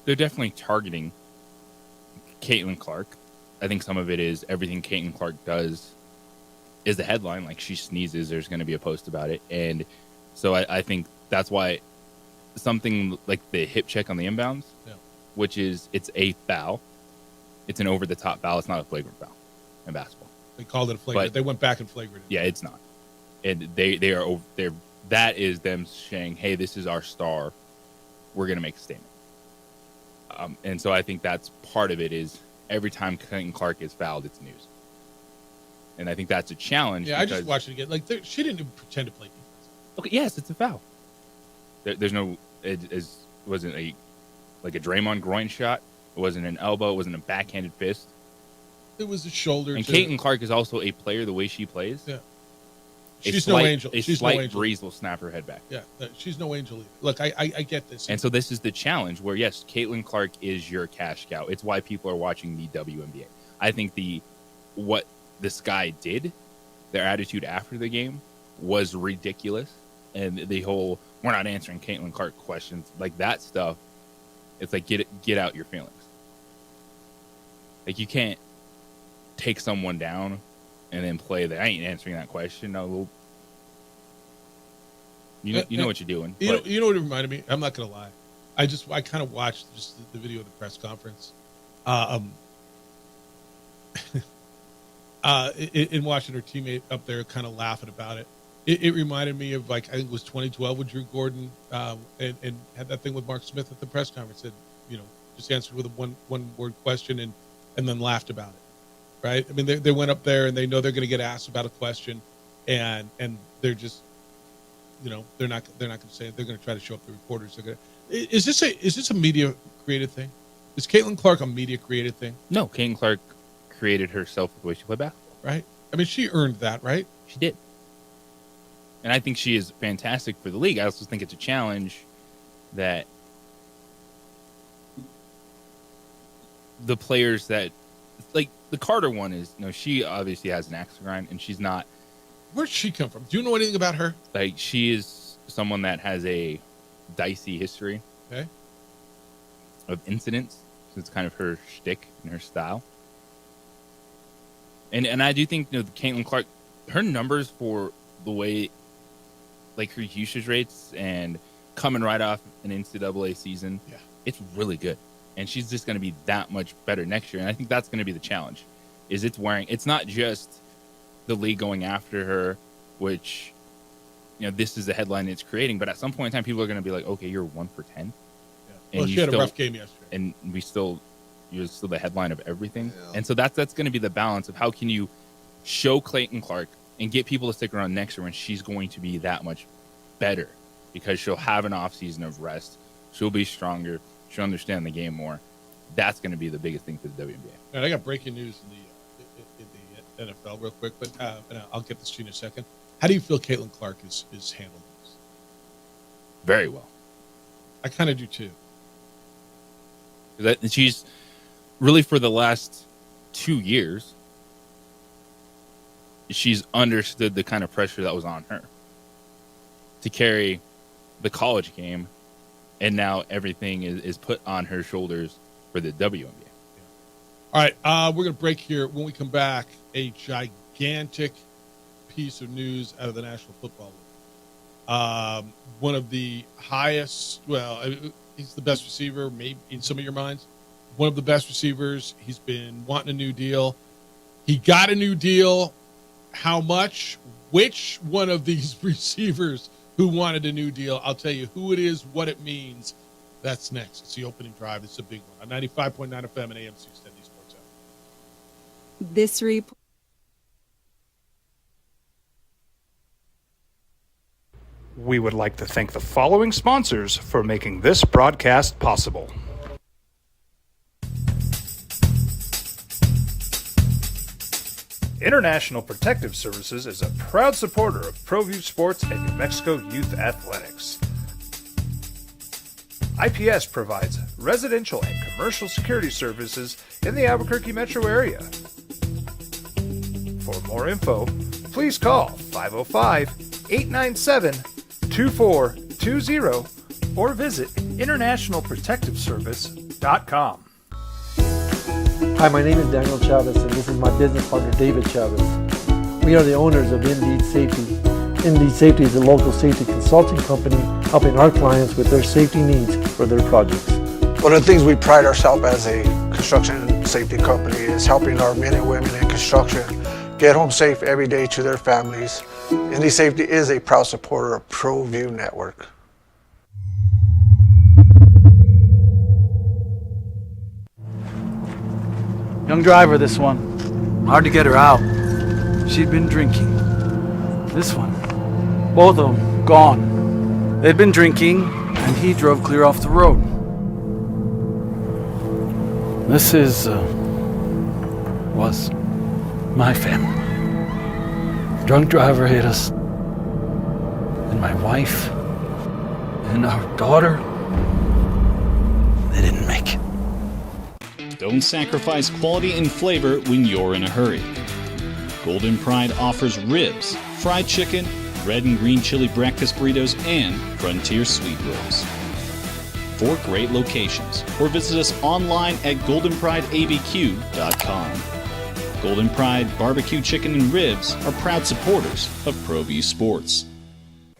They're definitely targeting Caitlin Clark. I think some of it is everything Caitlin Clark does is the headline. Like, she sneezes, there's going to be a post about it. And so I think that's why something like the hip check on the inbounds, which is, it's a foul. It's an over-the-top foul. It's not a flagrant foul in basketball. They called it a flagrant. They went back and flagrant. Yeah, it's not. And they're that is them saying, hey, this is our star. We're going to make a statement. And so I think that's part of it is every time Caitlin Clark is fouled, it's news. And I think that's a challenge. Yeah, I just watched it again. Like, she didn't even pretend to play defense. Okay, yes, it's a foul. There's no, it wasn't a Draymond groin shot. It wasn't an elbow. It wasn't a backhanded fist. It was a shoulder. And Caitlin Clark is also a player the way she plays. Yeah. She's no angel. A She's slight no angel. breeze will snap her head back. Yeah, she's no angel either. Look, I get this. And so this is the challenge where, yes, Caitlin Clark is your cash cow. It's why people are watching the WNBA. I think what this guy did, their attitude after the game, was ridiculous. And the whole, we're not answering Caitlin Clark questions, like that stuff, it's like, get out your feelings. Like, you can't take someone down and then play that. I ain't answering that question. No, well, you know what you're doing. You know what it reminded me? I'm not going to lie. I kind of watched just the video of the press conference. In watching her teammate up there kind of laughing about it. It reminded me of, like, I think it was 2012 with Drew Gordon and had that thing with Mark Smith at the press conference. Said, just answered with a one word question and then laughed about it. Right? I mean, they went up there and they know they're going to get asked about a question, and they're just, they're not going to say it. They're going to try to show up the reporters. They're going to. Is this a media created thing? Is Caitlin Clark a media created thing? No, Caitlin Clark created herself with the way she played basketball. Right? I mean, she earned that, right? She did. And I think she is fantastic for the league. I also think it's a challenge that the players that, like the Carter one is, she obviously has an axe to grind, and she's not. Where'd she come from? Do you know anything about her? Like, she is someone that has a dicey history Okay. Of incidents. It's kind of her shtick and her style. And I do think, Caitlin Clark, her numbers for the way, like her usage rates and coming right off an NCAA season, it's really good. And she's just going to be that much better next year. And I think that's going to be the challenge. It's not just the league going after her, which, this is the headline it's creating. But at some point in time, people are going to be like, okay, you're 1 for 10. Yeah. Well, she had a rough game yesterday. And you're still the headline of everything. Yeah. And so that's going to be the balance of how can you show Caitlin Clark and get people to stick around next year when she's going to be that much better because she'll have an off season of rest. She'll be stronger. She'll understand the game more. That's going to be the biggest thing for the WNBA. All right, I got breaking news in the NFL real quick, but and I'll get this to you in a second. How do you feel Caitlin Clark is handling this? Very well. I kind of do too. She's really, for the last 2 years, she's understood the kind of pressure that was on her to carry the college game, and now everything is put on her shoulders for the WNBA. All right, we're going to break here. When we come back, a gigantic piece of news out of the National Football League. One of the highest, he's the best receiver, maybe in some of your minds. One of the best receivers. He's been wanting a new deal. He got a new deal. How much? Which one of these receivers who wanted a new deal? I'll tell you who it is, what it means. That's next. It's the opening drive. It's a big one. On 95.9 FM and AM 670 Sports Hour. This report. We would like to thank the following sponsors for making this broadcast possible. International Protective Services is a proud supporter of ProView Sports and New Mexico Youth Athletics. IPS provides residential and commercial security services in the Albuquerque metro area. For more info, please call 505-897-2420 or visit internationalprotectiveservice.com. Hi, my name is Daniel Chavez, and this is my business partner, David Chavez. We are the owners of Indeed Safety. Indeed Safety is a local safety consulting company helping our clients with their safety needs for their projects. One of the things we pride ourselves as a construction safety company is helping our men and women in construction get home safe every day to their families. Indeed Safety is a proud supporter of ProView Network. Young driver, this one. Hard to get her out. She'd been drinking. This one. Both of them gone. They'd been drinking, and he drove clear off the road. This was my family. Drunk driver hit us. And my wife and our daughter, they didn't make it. Don't sacrifice quality and flavor when you're in a hurry. Golden Pride offers ribs, fried chicken, red and green chili breakfast burritos, and frontier sweet rolls. 4 great locations, or visit us online at goldenprideabq.com. Golden Pride Barbecue Chicken and Ribs are proud supporters of ProView Sports.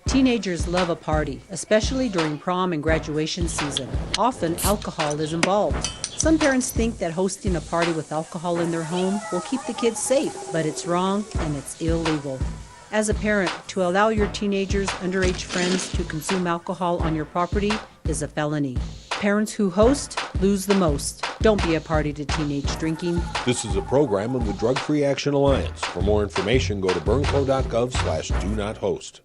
Teenagers love a party, especially during prom and graduation season. Often, alcohol is involved. Some parents think that hosting a party with alcohol in their home will keep the kids safe, but it's wrong and it's illegal. As a parent, to allow your teenagers' underage friends to consume alcohol on your property is a felony. Parents who host lose the most. Don't be a party to teenage drinking. This is a program of the Drug Free Action Alliance. For more information, go to burnco.gov/do-not-host.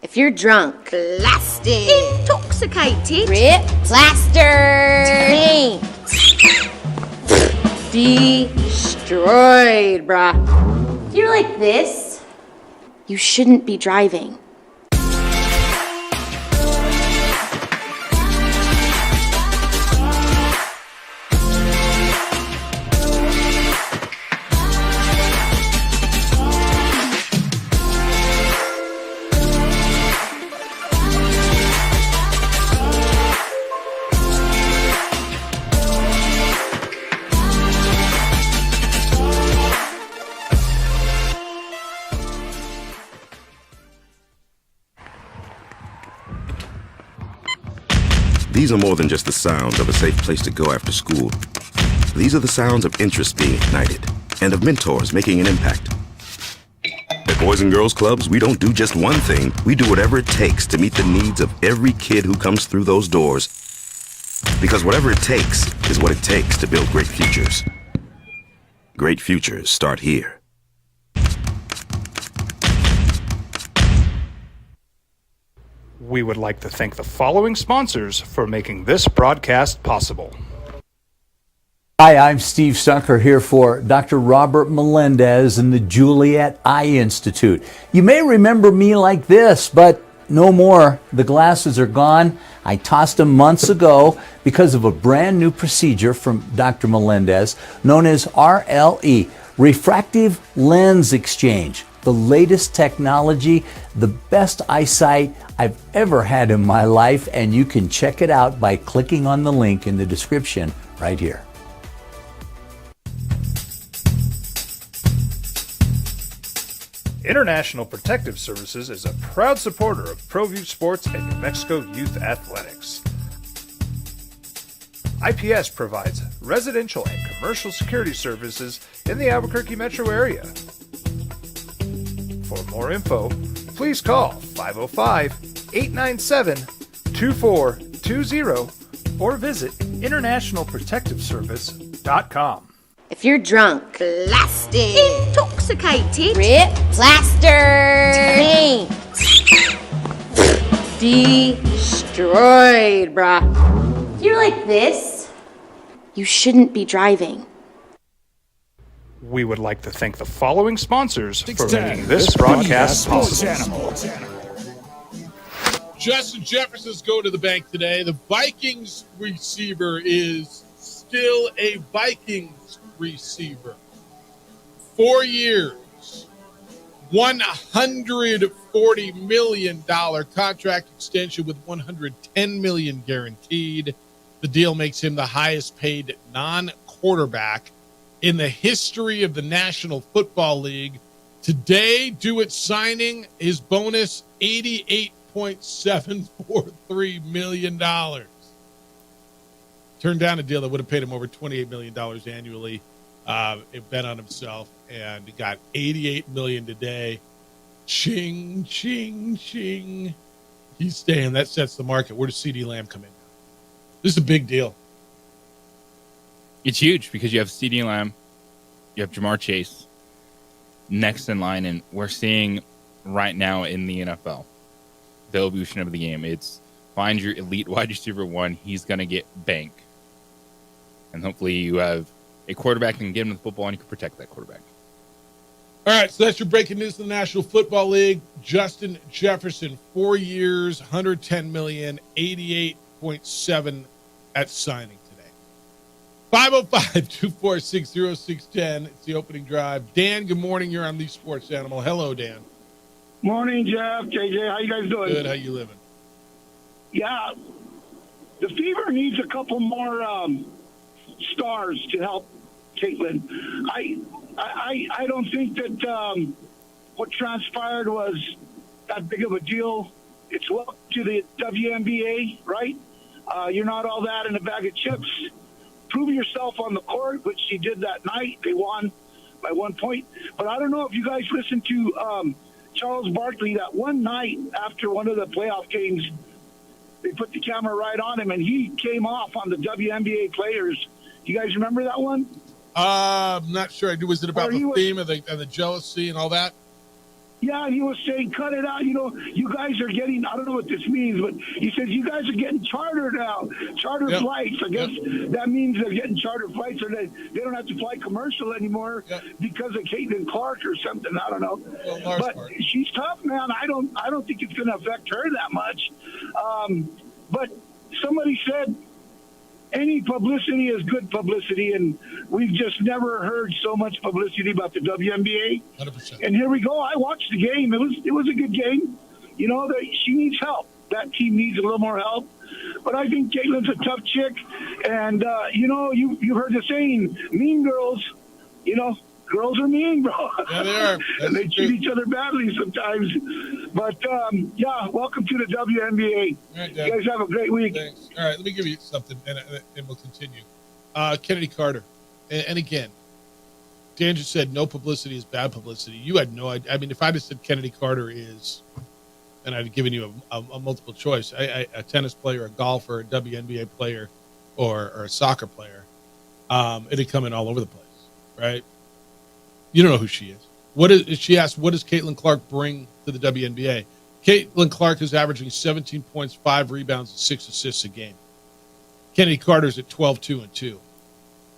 If you're drunk, blasted, intoxicated, ripped, plastered, destroyed, bruh. If you're like this, you shouldn't be driving. These are more than just the sounds of a safe place to go after school. These are the sounds of interest being ignited and of mentors making an impact. At Boys and Girls Clubs, we don't do just one thing. We do whatever it takes to meet the needs of every kid who comes through those doors. Because whatever it takes is what it takes to build great futures. Great futures start here. We would like to thank the following sponsors for making this broadcast possible. Hi, I'm Steve Stucker here for Dr. Robert Melendez and the Juliet Eye Institute. You may remember me like this, but no more. The glasses are gone. I tossed them months ago because of a brand new procedure from Dr. Melendez known as RLE, Refractive Lens Exchange. The latest technology, the best eyesight I've ever had in my life, and you can check it out by clicking on the link in the description right here. International Protective Services is a proud supporter of ProView Sports and New Mexico Youth Athletics. IPS provides residential and commercial security services in the Albuquerque metro area. For more info, please call 505-897-2420 or visit internationalprotectiveservice.com. If you're drunk, blasted, intoxicated, rip, plastered, taint, destroyed, bruh. If you're like this, you shouldn't be driving. We would like to thank the following sponsors for making this broadcast possible. Justin Jefferson's going to the bank today. The Vikings receiver is still a Vikings receiver. 4 years, $140 million contract extension with $110 million guaranteed. The deal makes him the highest paid non-quarterback in the history of the National Football League. Today, due at signing, his bonus $88.743 million. Turned down a deal that would have paid him over $28 million annually. It bet on himself and got $88 million today. Ching, ching, ching. He's staying. That sets the market. Where does CeeDee Lamb come in? This is a big deal. It's huge because you have CeeDee Lamb, you have Jamar Chase next in line, and we're seeing right now in the NFL the evolution of the game. It's find your elite wide receiver one. He's going to get bank. And hopefully you have a quarterback and get him the football and you can protect that quarterback. All right, so that's your breaking news in the National Football League. Justin Jefferson, 4 years, $110 million, $88.7 at signing today. 505-246-0610. It's the opening drive. Dan, good morning. You're on the Sports Animal. Hello, Dan. Morning, Jeff. JJ, how you guys doing? Good. How you living? Yeah, the Fever needs a couple more stars to help Caitlin. I don't think that what transpired was that big of a deal. It's welcome to the WNBA, right? You're not all that in a bag of chips. Prove yourself on the court, which she did that night. They won by 1 point. But I don't know if you guys listened to Charles Barkley that one night after one of the playoff games. They put the camera right on him, and he came off on the WNBA players. You guys remember that one? I'm not sure I do. Was it about the theme of the jealousy and all that? Yeah, he was saying, cut it out. You know, you guys are getting, I don't know what this means, but he says, you guys are getting charter now, charter flights. I guess that means they're getting charter flights, or they don't have to fly commercial anymore because of Caitlin Clark or something. I don't know. Well, but she's tough, man. I don't think it's going to affect her that much. But somebody said, any publicity is good publicity, and we've just never heard so much publicity about the WNBA. 100%. And here we go. I watched the game. It was a good game. You know, she needs help. That team needs a little more help. But I think Caitlin's a tough chick. And, you know, you heard the saying, mean girls, you know, Girls are mean, bro. Yeah, they are. And they treat each other badly sometimes. But, yeah, welcome to the WNBA. All right, you guys have a great week. Thanks. All right, let me give you something, and we'll continue. Kennedy Carter. And again, Dan just said no publicity is bad publicity. You had no idea. I mean, if I just said Kennedy Carter is, and I'd given you a multiple choice, a tennis player, a golfer, a WNBA player, or a soccer player, it'd come in all over the place, right? You don't know who she is. She asked, what does Caitlin Clark bring to the WNBA? Caitlin Clark is averaging 17 points, 5 rebounds, and 6 assists a game. Kennedy Carter's at 12-2 and 2.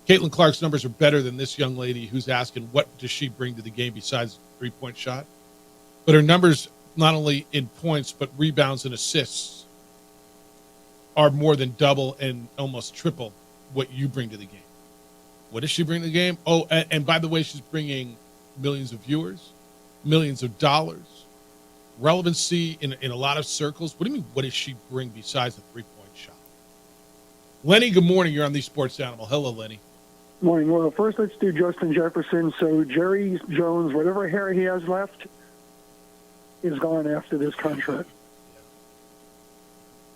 Caitlin Clark's numbers are better than this young lady who's asking, what does she bring to the game besides the 3-point shot? But her numbers, not only in points, but rebounds and assists, are more than double and almost triple what you bring to the game. What does she bring to the game? Oh, and by the way, she's bringing millions of viewers, millions of dollars, relevancy in a lot of circles. What do you mean, what does she bring besides the 3-point shot? Lenny, good morning. You're on the Sports Animal. Hello, Lenny. Morning. Well, first let's do Justin Jefferson. So Jerry Jones, whatever hair he has left, is gone after this contract.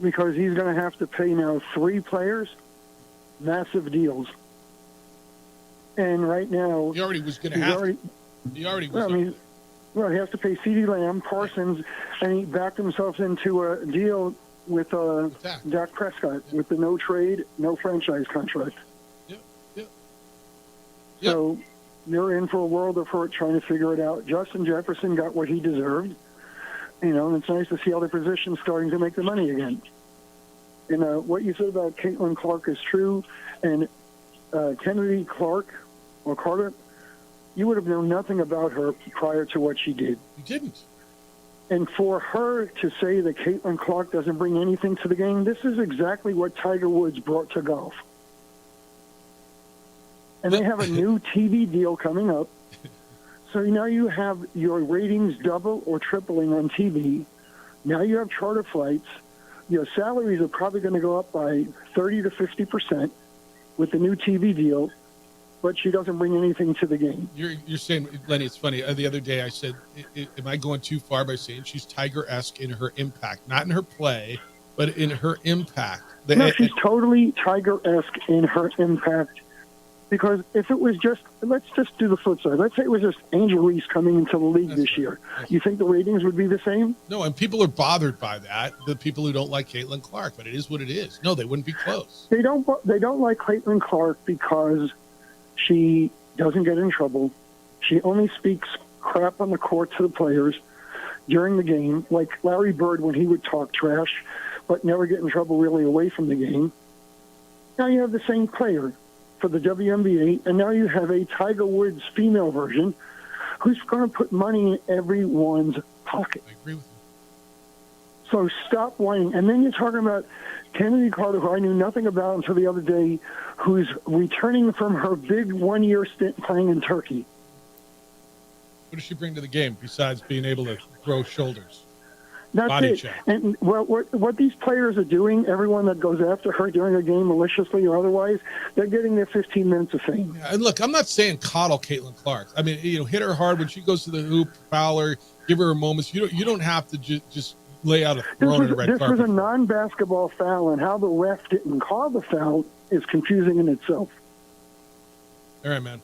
Because he's going to have to pay now 3 players massive deals. And right now... He already was going to have to. He already was. Well, he has to pay CeeDee Lamb, Parsons, and he backed himself into a deal with Dak Prescott with the no trade, no franchise contract. Yep. So they're in for a world of hurt trying to figure it out. Justin Jefferson got what he deserved. You know, and it's nice to see other positions starting to make the money again. And what you said about Caitlin Clark is true. And Kennedy Clark or Carter, you would have known nothing about her prior to what she did. You didn't. And for her to say that Caitlin Clark doesn't bring anything to the game, this is exactly what Tiger Woods brought to golf. And they have a new TV deal coming up. So now you have your ratings double or tripling on TV. Now you have charter flights. Your salaries are probably going to go up by 30 to 50% with the new TV deal, but she doesn't bring anything to the game. You're saying, Lenny, it's funny. The other day I said, am I going too far by saying she's Tiger-esque in her impact? Not in her play, but in her impact. No, she's totally Tiger-esque in her impact. Because if it was just, let's just do the flip side. Let's say it was just Angel Reese coming into the league this year. You think the ratings would be the same? No, and people are bothered by that, the people who don't like Caitlin Clark, but it is what it is. No, they wouldn't be close. They don't like Caitlin Clark because she doesn't get in trouble. She only speaks crap on the court to the players during the game, like Larry Bird when he would talk trash, but never get in trouble really away from the game. Now you have the same player for the WNBA, and now you have a Tiger Woods female version who's going to put money in everyone's pocket. I agree with you. So stop whining. And then you're talking about Kennedy Carter, who I knew nothing about until the other day, who's returning from her big one-year stint playing in Turkey. What does she bring to the game besides being able to grow shoulders? That's Body it. check. And what these players are doing, everyone that goes after her during a game maliciously or otherwise, they're getting their 15 minutes of fame. Yeah, and look, I'm not saying coddle Caitlin Clark. I mean, hit her hard when she goes to the hoop, foul her, give her her moments. You don't have to just lay out a throne in a red carpet. This was a non-basketball foul, and how the ref didn't call the foul is confusing in itself. All right, man.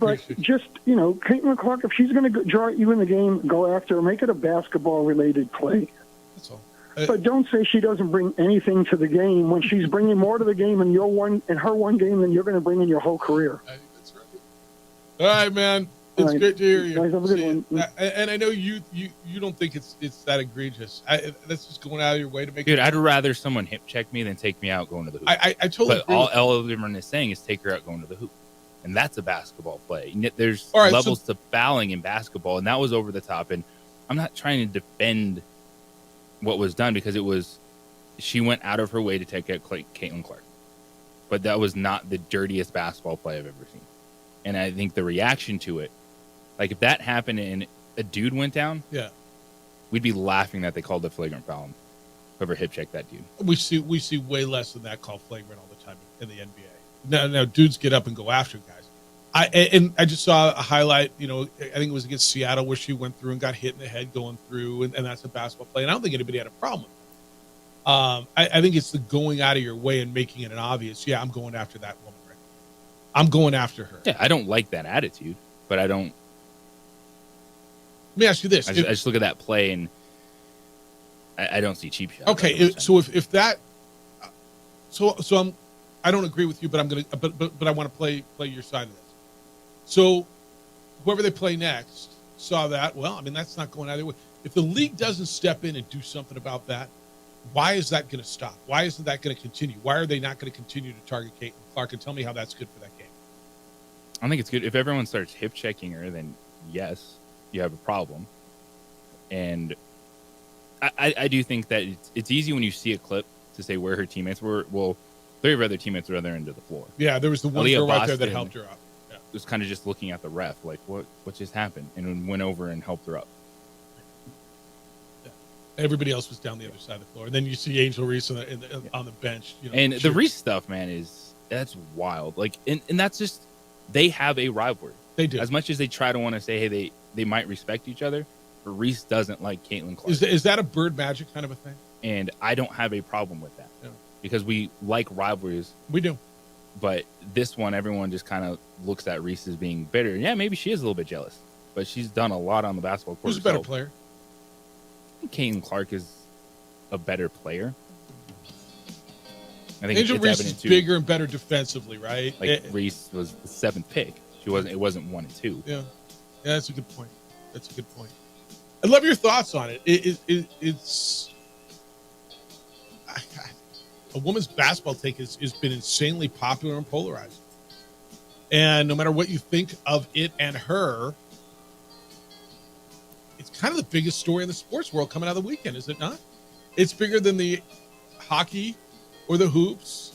But just, Caitlin Clark, if she's going to draw you in the game, go after her, make it a basketball-related play. That's all. But don't say she doesn't bring anything to the game when she's bringing more to the game in her one game than you're going to bring in your whole career. That's right. All right, man. It's great to hear you. Guys, have a good one. And I know you don't think it's that egregious. That's just going out of your way to make. Dude, I'd rather someone hip check me than take me out going to the hoop. I totally. But all everyone is saying is take her out going to the hoop. And that's a basketball play. There's right, levels to fouling in basketball, and that was over the top. And I'm not trying to defend what was done because she went out of her way to take out Caitlin Clark. But that was not the dirtiest basketball play I've ever seen. And I think the reaction to it, like if that happened and a dude went down, yeah, we'd be laughing that they called a flagrant foul on whoever hip checked that dude. We see way less than that called flagrant all the time in the NBA. Now dudes get up and go after guys. I just saw a highlight, I think it was against Seattle where she went through and got hit in the head going through, and that's a basketball play. And I don't think anybody had a problem with it. I think it's the going out of your way and making it an obvious. Yeah, I'm going after that woman right now. I'm going after her. Yeah, I don't like that attitude, but I don't. Let me ask you this. I just look at that play and I don't see cheap shots. Okay, so if that, I don't agree with you, but I want to play your side of this. So whoever they play next saw that. Well, I mean, that's not going either way. If the league doesn't step in and do something about that, why is that going to stop? Why isn't that going to continue? Why are they not going to continue to target Caitlin Clark? And tell me how that's good for that game. I think it's good. If everyone starts hip checking her, then yes, you have a problem. And I do think that it's easy when you see a clip to say where her teammates were. Well, 3 of her other teammates were on their end of the floor. Yeah, there was the one girl right there that helped her up. Yeah. Was kind of just looking at the ref, like what just happened, and went over and helped her up. Yeah. Everybody else was down the other side of the floor, and then you see Angel Reese on the bench. And the Reese stuff, man, that's wild. Like, and that's just, they have a rivalry. They do. As much as they try to want to say, hey, they might respect each other, but Reese doesn't like Caitlin Clark. Is that a Bird Magic kind of a thing? And I don't have a problem with that because we like rivalries. We do. But this one, everyone just kind of looks at Reese as being bitter. Yeah, maybe she is a little bit jealous, but she's done a lot on the basketball court. Who's a better player? I think Caitlin Clark is a better player. I think Angel Reese is bigger and better defensively, right? Like Reese was the 7th pick. It wasn't 1 and 2. Yeah, that's a good point. I love your thoughts on it. It's a women's basketball take has been insanely popular and polarizing. And no matter what you think of it and her, it's kind of the biggest story in the sports world coming out of the weekend, is it not? It's bigger than the hockey or the hoops.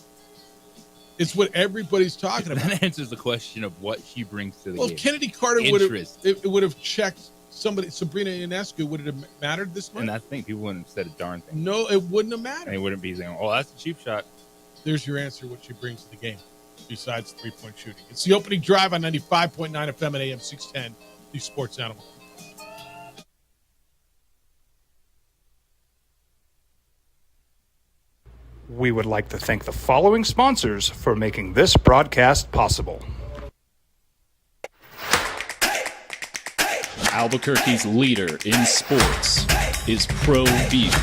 It's what everybody's talking about. That answers the question of what she brings to the game. Well, if Kennedy Carter would have checked somebody, Sabrina Ionescu, would it have mattered this much? And that's the thing, people wouldn't have said a darn thing. No, it wouldn't have mattered. And they wouldn't be saying, oh, that's a cheap shot. There's your answer, what she brings to the game, besides 3-point shooting. It's the opening drive on 95.9 FM and AM 610, the Sports Animal. We would like to thank the following sponsors for making this broadcast possible. Albuquerque's leader in sports is ProView.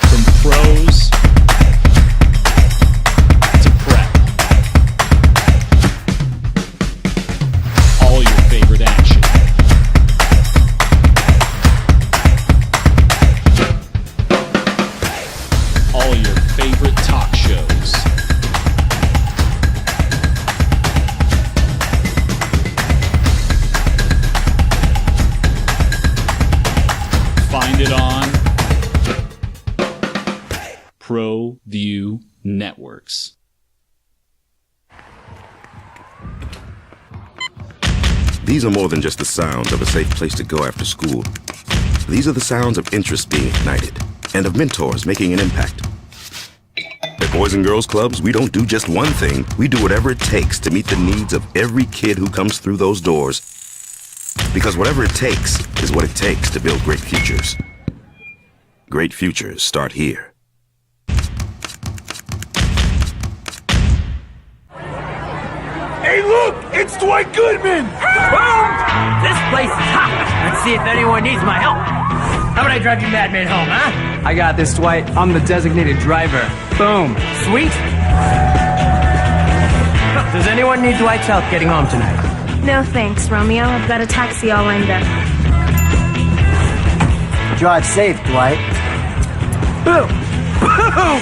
From pros to prep, all your favorite action. All your favorite talk shows. Find it on ProView Networks. These are more than just the sounds of a safe place to go after school. These are the sounds of interest being ignited and of mentors making an impact. At Boys and Girls Clubs, we don't do just one thing. We do whatever it takes to meet the needs of every kid who comes through those doors. Because whatever it takes is what it takes to build great futures. Great futures start here. Hey, look! It's Dwight Goodman! Boom! This place is hot. Let's see if anyone needs my help. How about I drive you madman home, huh? I got this, Dwight. I'm the designated driver. Boom. Sweet. Does anyone need Dwight's help getting home tonight? No thanks, Romeo. I've got a taxi all lined up. Drive safe, Dwight. Boom! Boom!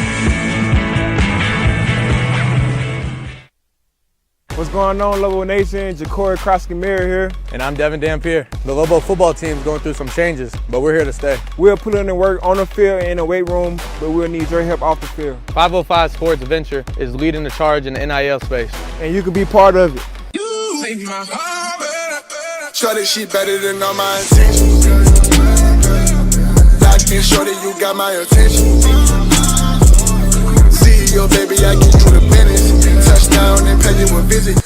What's going on, Lobo Nation? Ja'Cory Cross-Camara here. And I'm Devin Dampier. The Lobo football team's going through some changes, but we're here to stay. We'll put in the work on the field and in the weight room, but we'll need your help off the field. 505 Sports Venture is leading the charge in the NIL space. And you can be part of it. Shorty, she better than all my intentions. Locked in, shorty, you got my attention. See your baby, I get you the business. Touchdown and pay you a visit.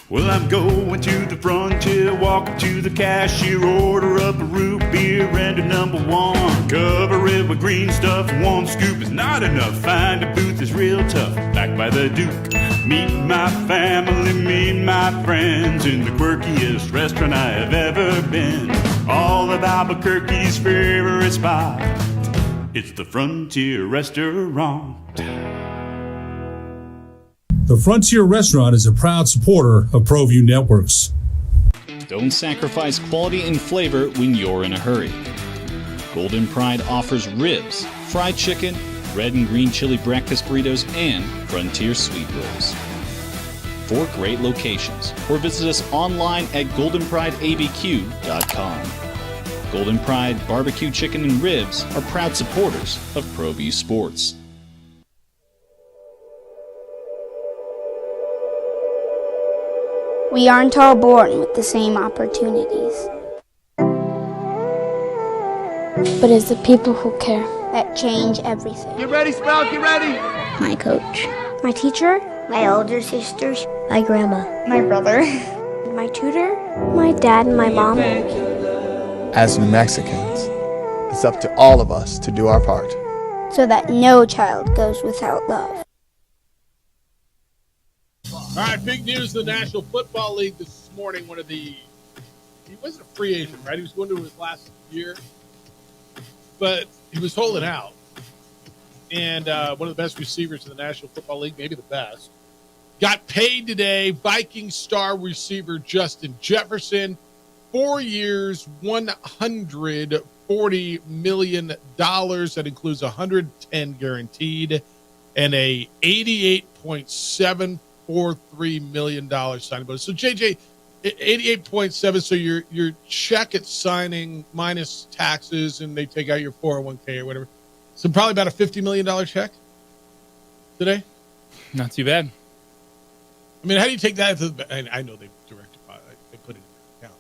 Well, I'm going to the frontier, walk up to the cashier, order up a root beer and a number one. Cover it with green stuff, one scoop is not enough. Find a booth is real tough, back by the Duke. Meet my family, meet my friends in the quirkiest restaurant I have ever been. All of Albuquerque's favorite spot, it's the Frontier Restaurant. The Frontier Restaurant is a proud supporter of ProView Networks. Don't sacrifice quality and flavor when you're in a hurry. Golden Pride offers ribs, fried chicken, red and green chili breakfast burritos, and Frontier sweet rolls. 4 great locations, or visit us online at goldenprideabq.com. Golden Pride Barbecue Chicken and Ribs are proud supporters of ProView Sports. We aren't all born with the same opportunities. But it's the people who care that change everything. Get ready, Sprout, get ready! My coach, my teacher, my older sisters, my grandma, my brother, my tutor, my dad, and my mom. As New Mexicans, it's up to all of us to do our part, so that no child goes without love. All right, big news in the National Football League this morning. He wasn't a free agent, right? He was going to his last year, but he was holding out. And one of the best receivers in the National Football League, maybe the best, got paid today. Viking star receiver Justin Jefferson, 4 years, $140 million. That includes $110 guaranteed and a $88.743 million signing bonus. So JJ, 88.7. So your check at signing minus taxes, and they take out your 401k or whatever. So probably about a $50 million check today. Not too bad. I mean, how do you take that? I know they direct deposit. They put it in your account.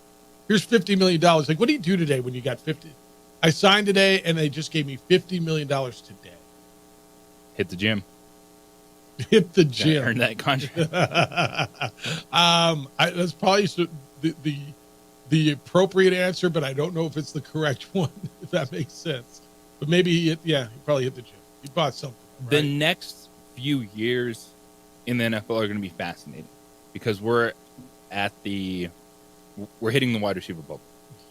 Here's $50 million. Like, what do you do today when you got 50? I signed today, and they just gave me $50 million today. Hit the gym. Hit the gym. Earn that contract. That's probably the appropriate answer, but I don't know if it's the correct one, if that makes sense. But maybe he probably hit the gym. He bought something. Right? The next few years in the NFL are going to be fascinating because we're hitting the wide receiver bubble.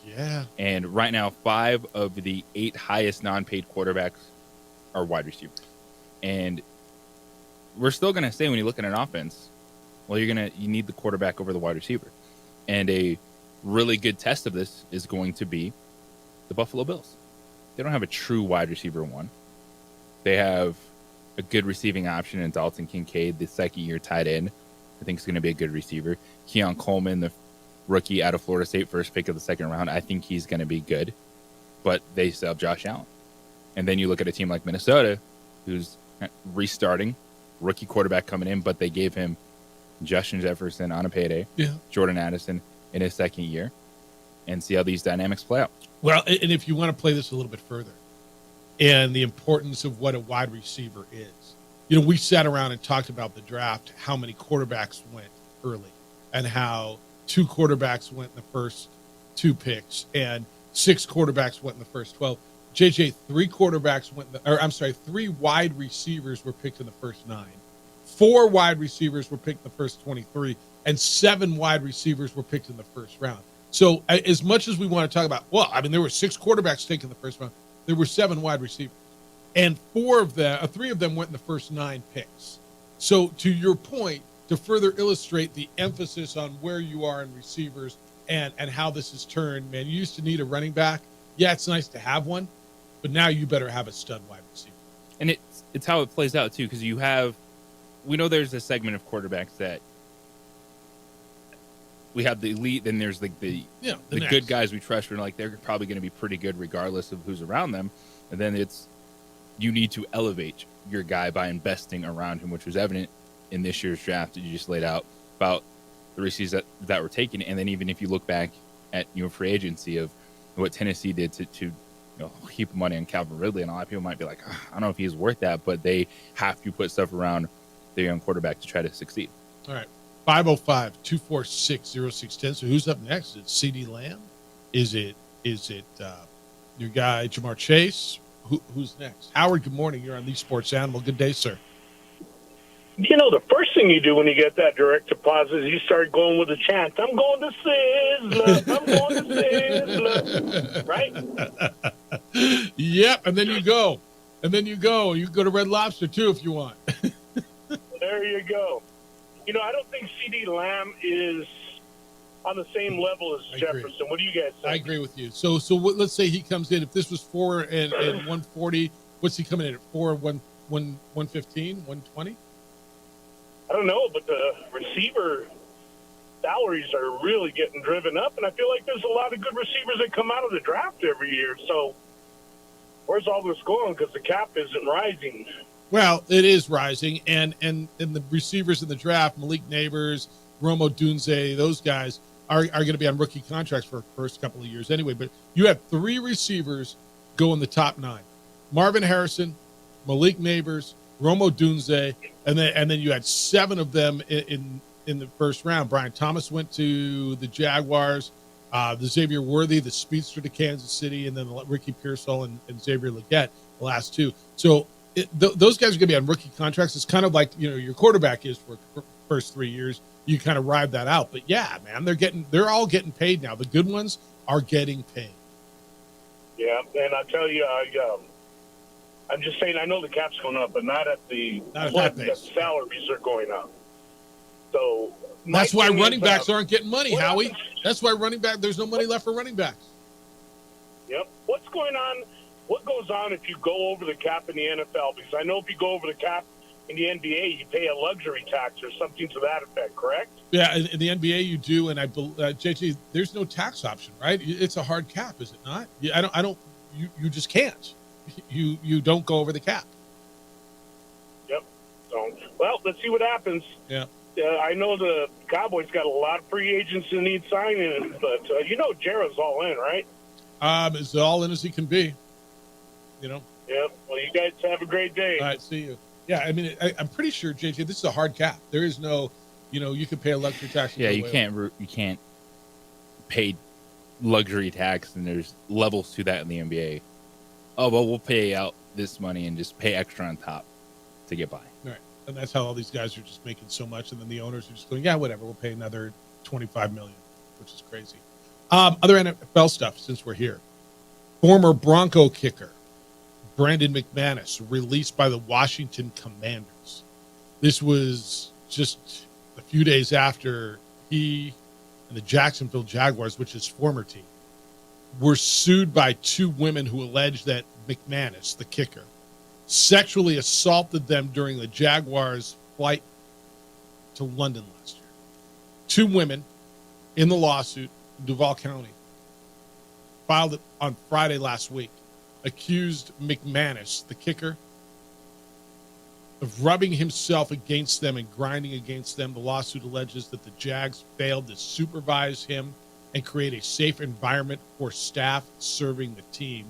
Yeah. And right now, 5 of the 8 highest non-paid quarterbacks are wide receivers. And we're still going to say when you look at an offense, well, you need the quarterback over the wide receiver. And a really good test of this is going to be the Buffalo Bills. They don't have a true wide receiver one. They have a good receiving option in Dalton Kincaid, the second-year tight end. I think is going to be a good receiver. Keon Coleman, the rookie out of Florida State, first pick of the second round. I think he's going to be good. But they still have Josh Allen. And then you look at a team like Minnesota, who's restarting, rookie quarterback coming in, but they gave him Justin Jefferson on a payday, Jordan Addison in his second year, and see how these dynamics play out. Well, and if you want to play this a little bit further, and the importance of what a wide receiver is. You know, we sat around and talked about the draft, how many quarterbacks went early, and how 2 quarterbacks went in the first 2 picks, and 6 quarterbacks went in the first 12. JJ, 3 wide receivers were picked in the first 9. 4 wide receivers were picked in the first 23, and 7 wide receivers were picked in the first round. So as much as we want to talk about, there were 6 quarterbacks taken in the first round. There were 7 wide receivers, and 3 of them went in the first 9 picks. So to your point, to further illustrate the emphasis on where you are in receivers and how this has turned, man, you used to need a running back. Yeah, it's nice to have one, but now you better have a stud wide receiver. And it's how it plays out too, because we know there's a segment of quarterbacks that we have the elite, then there's like the good guys we trust. We're like, they're probably going to be pretty good regardless of who's around them. And then you need to elevate your guy by investing around him, which was evident in this year's draft that you just laid out about the receivers that were taken. And then even if you look back at free agency of what Tennessee did to heap money on Calvin Ridley, and a lot of people might be like, I don't know if he's worth that, but they have to put stuff around their young quarterback to try to succeed. All right. 505-246-0610. So who's up next? Is it CeeDee Lamb? Is it your guy Jamar Chase? Who's next? Howard, good morning. You're on The Sports Animal. Good day, sir. You know, the first thing you do when you get that direct deposit is you start going with a chant. I'm going to Sizzler. I'm going to Sizzler. Right? Yep. And then you go. You can go to Red Lobster, too, if you want. There you go. You know, I don't think CeeDee Lamb is on the same level as Jefferson. What do you guys think? I agree with you. So let's say he comes in. If this was 4 and 140, what's he coming in at? 4 115, 120? I don't know, but the receiver salaries are really getting driven up, and I feel like there's a lot of good receivers that come out of the draft every year. So where's all this going? Because the cap isn't rising. Well, it is rising, and the receivers in the draft, Malik Neighbors, Rome Odunze, those guys are going to be on rookie contracts for the first couple of years anyway. But you have 3 receivers go in the top 9. Marvin Harrison, Malik Neighbors, Rome Odunze, and then you had 7 of them in the first round. Brian Thomas went to the Jaguars, the Xavier Worthy, the speedster to Kansas City, and then Ricky Pearsall and Xavier Legette, the last 2. So those guys are going to be on rookie contracts. It's kind of like, you know, your quarterback is for first 3 years. You kind of ride that out. But yeah, man, they're all getting paid now. The good ones are getting paid. Yeah, and I tell you, I'm just saying, I know the cap's going up, but not at the salaries are going up. So that's why running backs aren't getting money, Howie. That's why there's no money left for running backs. Yep. What's going on? What goes on if you go over the cap in the NFL? Because I know if you go over the cap in the NBA, you pay a luxury tax or something to that effect, correct? Yeah, in the NBA you do, and JT, there's no tax option, right? It's a hard cap, is it not? You just can't. You don't go over the cap. Yep. So, well, let's see what happens. Yeah. I know the Cowboys got a lot of free agents that need signing, but Jared's all in, right? As all in as he can be. You know. Yeah. Well, you guys have a great day. All right. See you. Yeah. I mean, I'm pretty sure, JJ, this is a hard cap. There is no, you can pay a luxury tax. Yeah, you can't pay luxury tax, and there's levels to that in the NBA. Oh, well, we'll pay out this money and just pay extra on top to get by. Right. And that's how all these guys are just making so much. And then the owners are just going, yeah, whatever. We'll pay another $25 million, which is crazy. Other NFL stuff, since we're here. Former Bronco kicker Brandon McManus released by the Washington Commanders. This was just a few days after he and the Jacksonville Jaguars, which is his former team, were sued by 2 women who alleged that McManus, the kicker, sexually assaulted them during the Jaguars' flight to London last year. 2 women in the lawsuit in Duval County filed it on Friday last week, accused McManus, the kicker, of rubbing himself against them and grinding against them. The lawsuit alleges that the Jags failed to supervise him and create a safe environment for staff serving the team.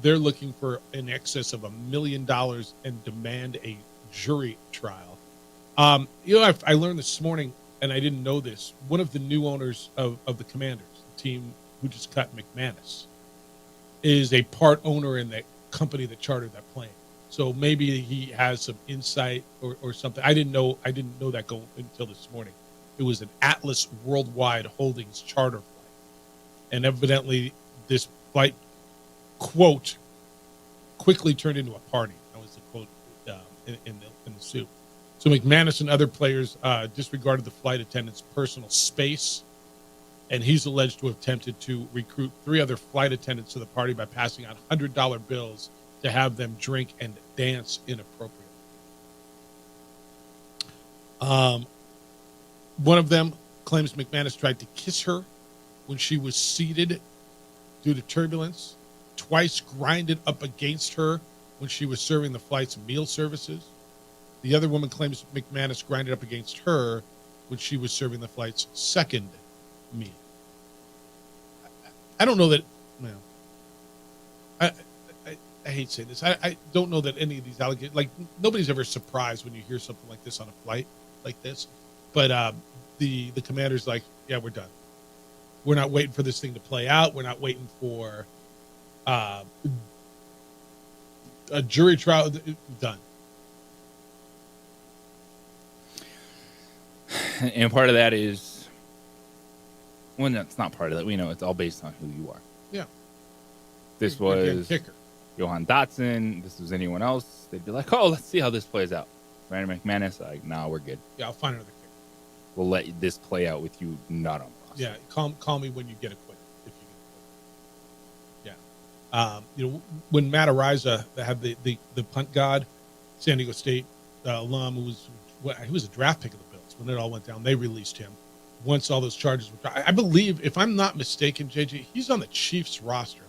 They're looking for in excess of $1 million and demand a jury trial. I learned this morning, and I didn't know this, one of the new owners of the Commanders, the team who just cut McManus, is a part owner in the company that chartered that plane. So maybe he has some insight or something. I didn't know that until this morning. It was an Atlas Worldwide Holdings charter flight. And evidently this flight, quote, quickly turned into a party. That was the quote in the suit. So McManus and other players disregarded the flight attendant's personal space, and he's alleged to have attempted to recruit 3 other flight attendants to the party by passing out $100 bills to have them drink and dance inappropriately. One of them claims McManus tried to kiss her when she was seated due to turbulence, twice grinded up against her when she was serving the flight's meal services. The other woman claims McManus grinded up against her when she was serving the flight's second meal. I don't know that, I hate saying this. I don't know that any of these allegations, like, nobody's ever surprised when you hear something like this on a flight like this. But the commander's like, yeah, we're done. We're not waiting for this thing to play out. We're not waiting for a jury trial. Done. And part of that is, well, that's not part of that. We know it's all based on who you are. Yeah. This You're a was kicker. Johan Dotson. This was anyone else. They'd be like, oh, let's see how this plays out. Brandon McManus, like, nah, we're good. Yeah, I'll find another kicker. We'll let this play out with you not on the roster. Yeah, call me when you get acquitted. If you get acquitted. Yeah. When Matt Araiza had the punt god, San Diego State alum, he was a draft pick of the Bills. When it all went down, they released him. Once all those charges were, I believe, if I'm not mistaken, JJ, he's on the Chiefs roster.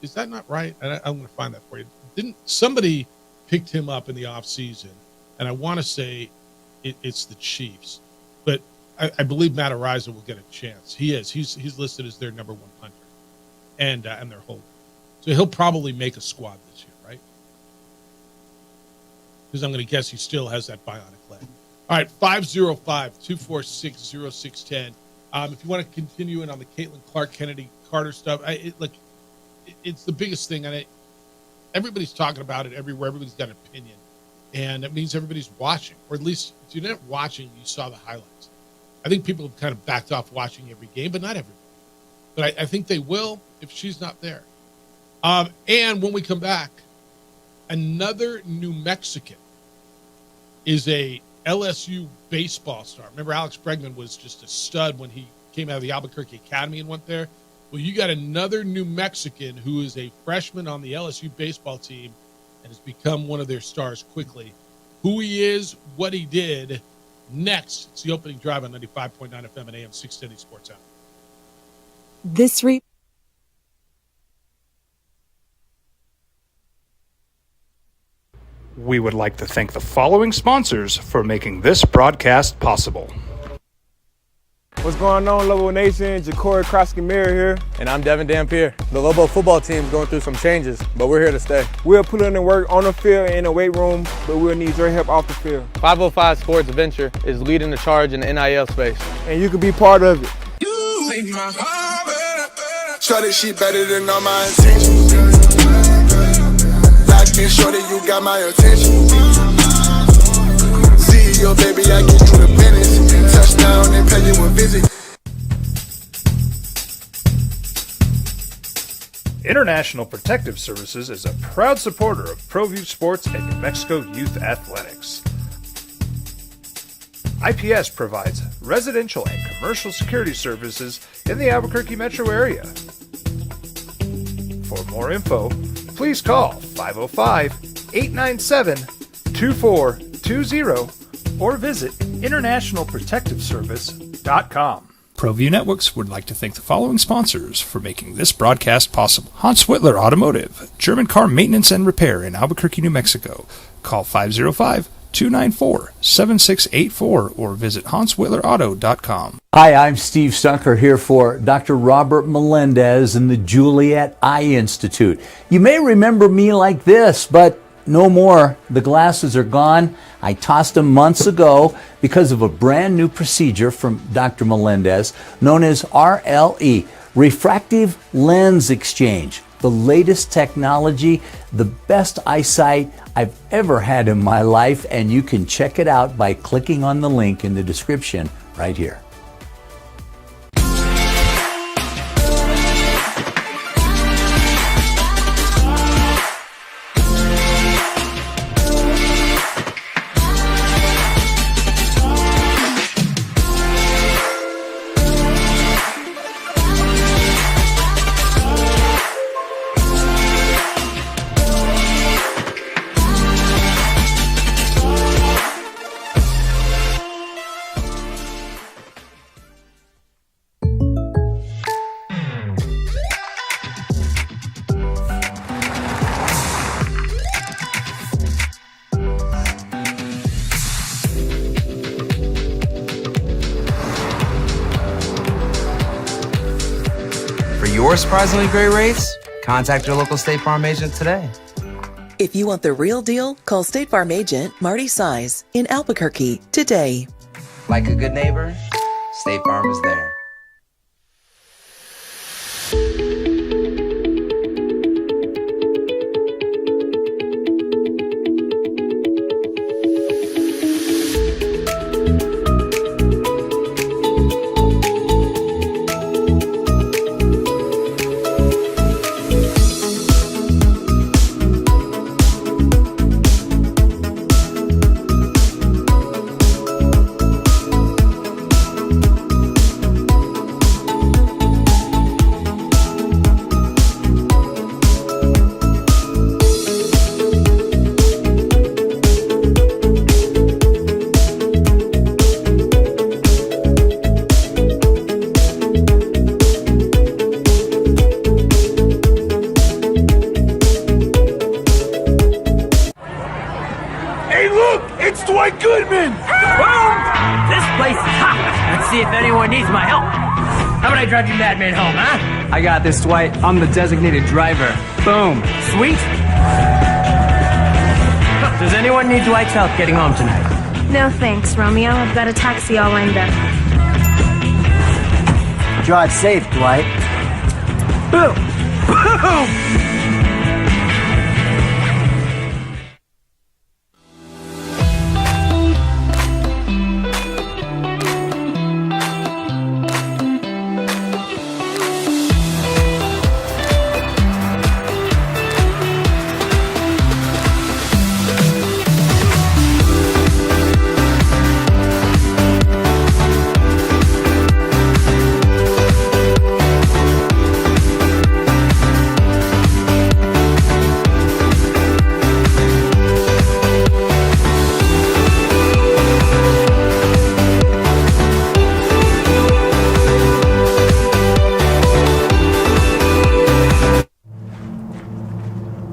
Is that not right? I'm going to find that for you. Didn't somebody picked him up in the off season? And I want to say it's the Chiefs, but I believe Matt Araiza will get a chance. He is. He's listed as their number one punter, and their holder. So he'll probably make a squad this year, right? Because I'm going to guess he still has that bionic leg. All right, 505-246-0610. If you want to continue in on the Caitlin Clark, Kennedy Carter stuff, it's the biggest thing, and everybody's talking about it everywhere. Everybody's got an opinion, and it means everybody's watching, or at least if you're not watching, you saw the highlights. I think people have kind of backed off watching every game, but not everybody. But I think they will if she's not there. And when we come back, another New Mexican is a LSU baseball star. Remember, Alex Bregman was just a stud when he came out of the Albuquerque Academy and went there. Well, you got another New Mexican who is a freshman on the LSU baseball team and has become one of their stars quickly. Who he is, what he did, next. It's the opening drive on 95.9 FM and AM 610 Sports Hour. We would like to thank the following sponsors for making this broadcast possible. What's going on, Lobo Nation? Ja'Cory Krosky-Miller here. And I'm Devin Dampier. The Lobo football team's going through some changes, but we're here to stay. We'll put in the work on the field and in the weight room, but we'll need your help off the field. 505 Sports Venture is leading the charge in the NIL space. And you can be part of it. Shorty, she better than all my intentions. Locked in, shorty, you got my attention. CEO, baby, I get you the business. Touchdown and pay you a visit. International Protective Services is a proud supporter of ProView Sports and New Mexico Youth Athletics. IPS provides residential and commercial security services in the Albuquerque metro area. For more info, please call 505-897-2420 or visit internationalprotectiveservice.com. ProView Networks would like to thank the following sponsors for making this broadcast possible. Hans Whitler Automotive, German car maintenance and repair in Albuquerque, New Mexico. Call 505-294-7684 or visit hanswhitlerauto.com. Hi, I'm Steve Stunker here for Dr. Robert Melendez and the Juliet Eye Institute. You may remember me like this, but no more. The glasses are gone. I tossed them months ago because of a brand new procedure from Dr. Melendez known as RLE, Refractive Lens Exchange. The latest technology, the best eyesight I've ever had in my life, and you can check it out by clicking on the link in the description right here. For surprisingly great rates, contact your local State Farm agent today. If you want the real deal, call State Farm agent Marty Size in Albuquerque today. Like a good neighbor, State Farm is there. Hey, look! It's Dwight Goodman! Boom! This place is hot. Let's see if anyone needs my help. How about I drive you madman home, huh? I got this, Dwight. I'm the designated driver. Boom. Sweet. Does anyone need Dwight's help getting home tonight? No thanks, Romeo. I've got a taxi all lined up. Drive safe, Dwight. Boom! Boom!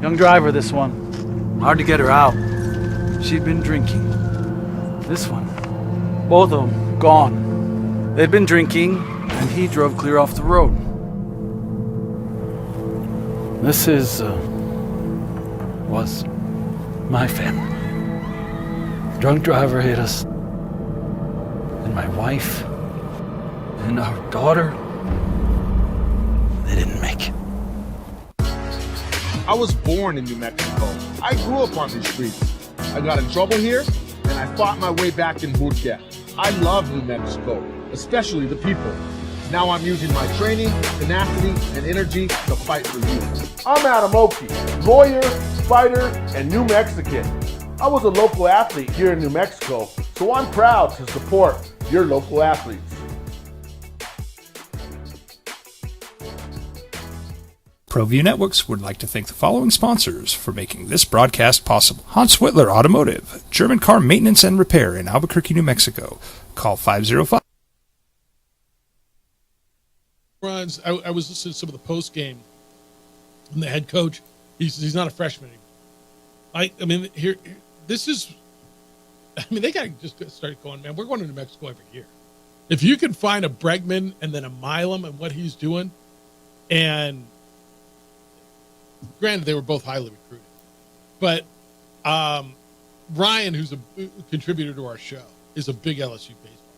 Young driver, this one. Hard to get her out. She'd been drinking. This one. Both of them gone. They'd been drinking, and he drove clear off the road. This was my family. Drunk driver hit us. And my wife and our daughter, they didn't make it. I was born in New Mexico. I grew up on these streets. I got in trouble here, and I fought my way back in boot camp. I love New Mexico, especially the people. Now I'm using my training, tenacity, and energy to fight for you. I'm Adam Oki, lawyer, fighter, and New Mexican. I was a local athlete here in New Mexico, so I'm proud to support your local athletes. ProView Networks would like to thank the following sponsors for making this broadcast possible. Hans Whitler Automotive, German car maintenance and repair in Albuquerque, New Mexico. Call 505. Runs. I was listening to some of the post game, and the head coach, he's not a freshman anymore. I mean, this is. I mean, they got to just start going, man. We're going to New Mexico every year. If you can find a Bregman and then a Milam and what he's doing, and granted, they were both highly recruited. But Ryan, who's a contributor to our show, is a big LSU baseball.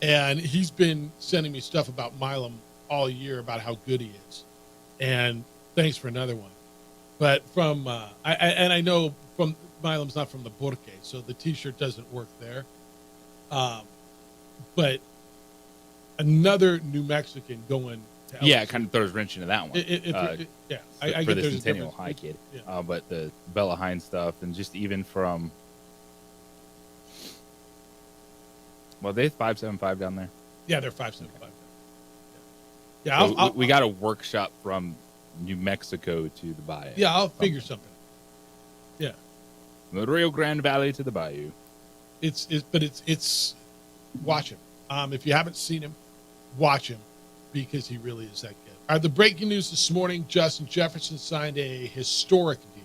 And he's been sending me stuff about Milam all year about how good he is. And thanks for another one. But from I know from Milam's not from the Porque, so the T-shirt doesn't work there. But another New Mexican going to LSU. Yeah, it kind of throws wrench into that one. I for get the there's Centennial a High kid. Yeah. But the Bella Hines stuff, and just even from, well, they 575 down there. Yeah, they're 575. Yeah, So we got a workshop from New Mexico to the Bayou. Yeah, I'll figure something. Yeah, the Rio Grande Valley to the Bayou. It's watch him. If you haven't seen him, watch him because he really is that good. All right, the breaking news this morning: Justin Jefferson signed a historic deal.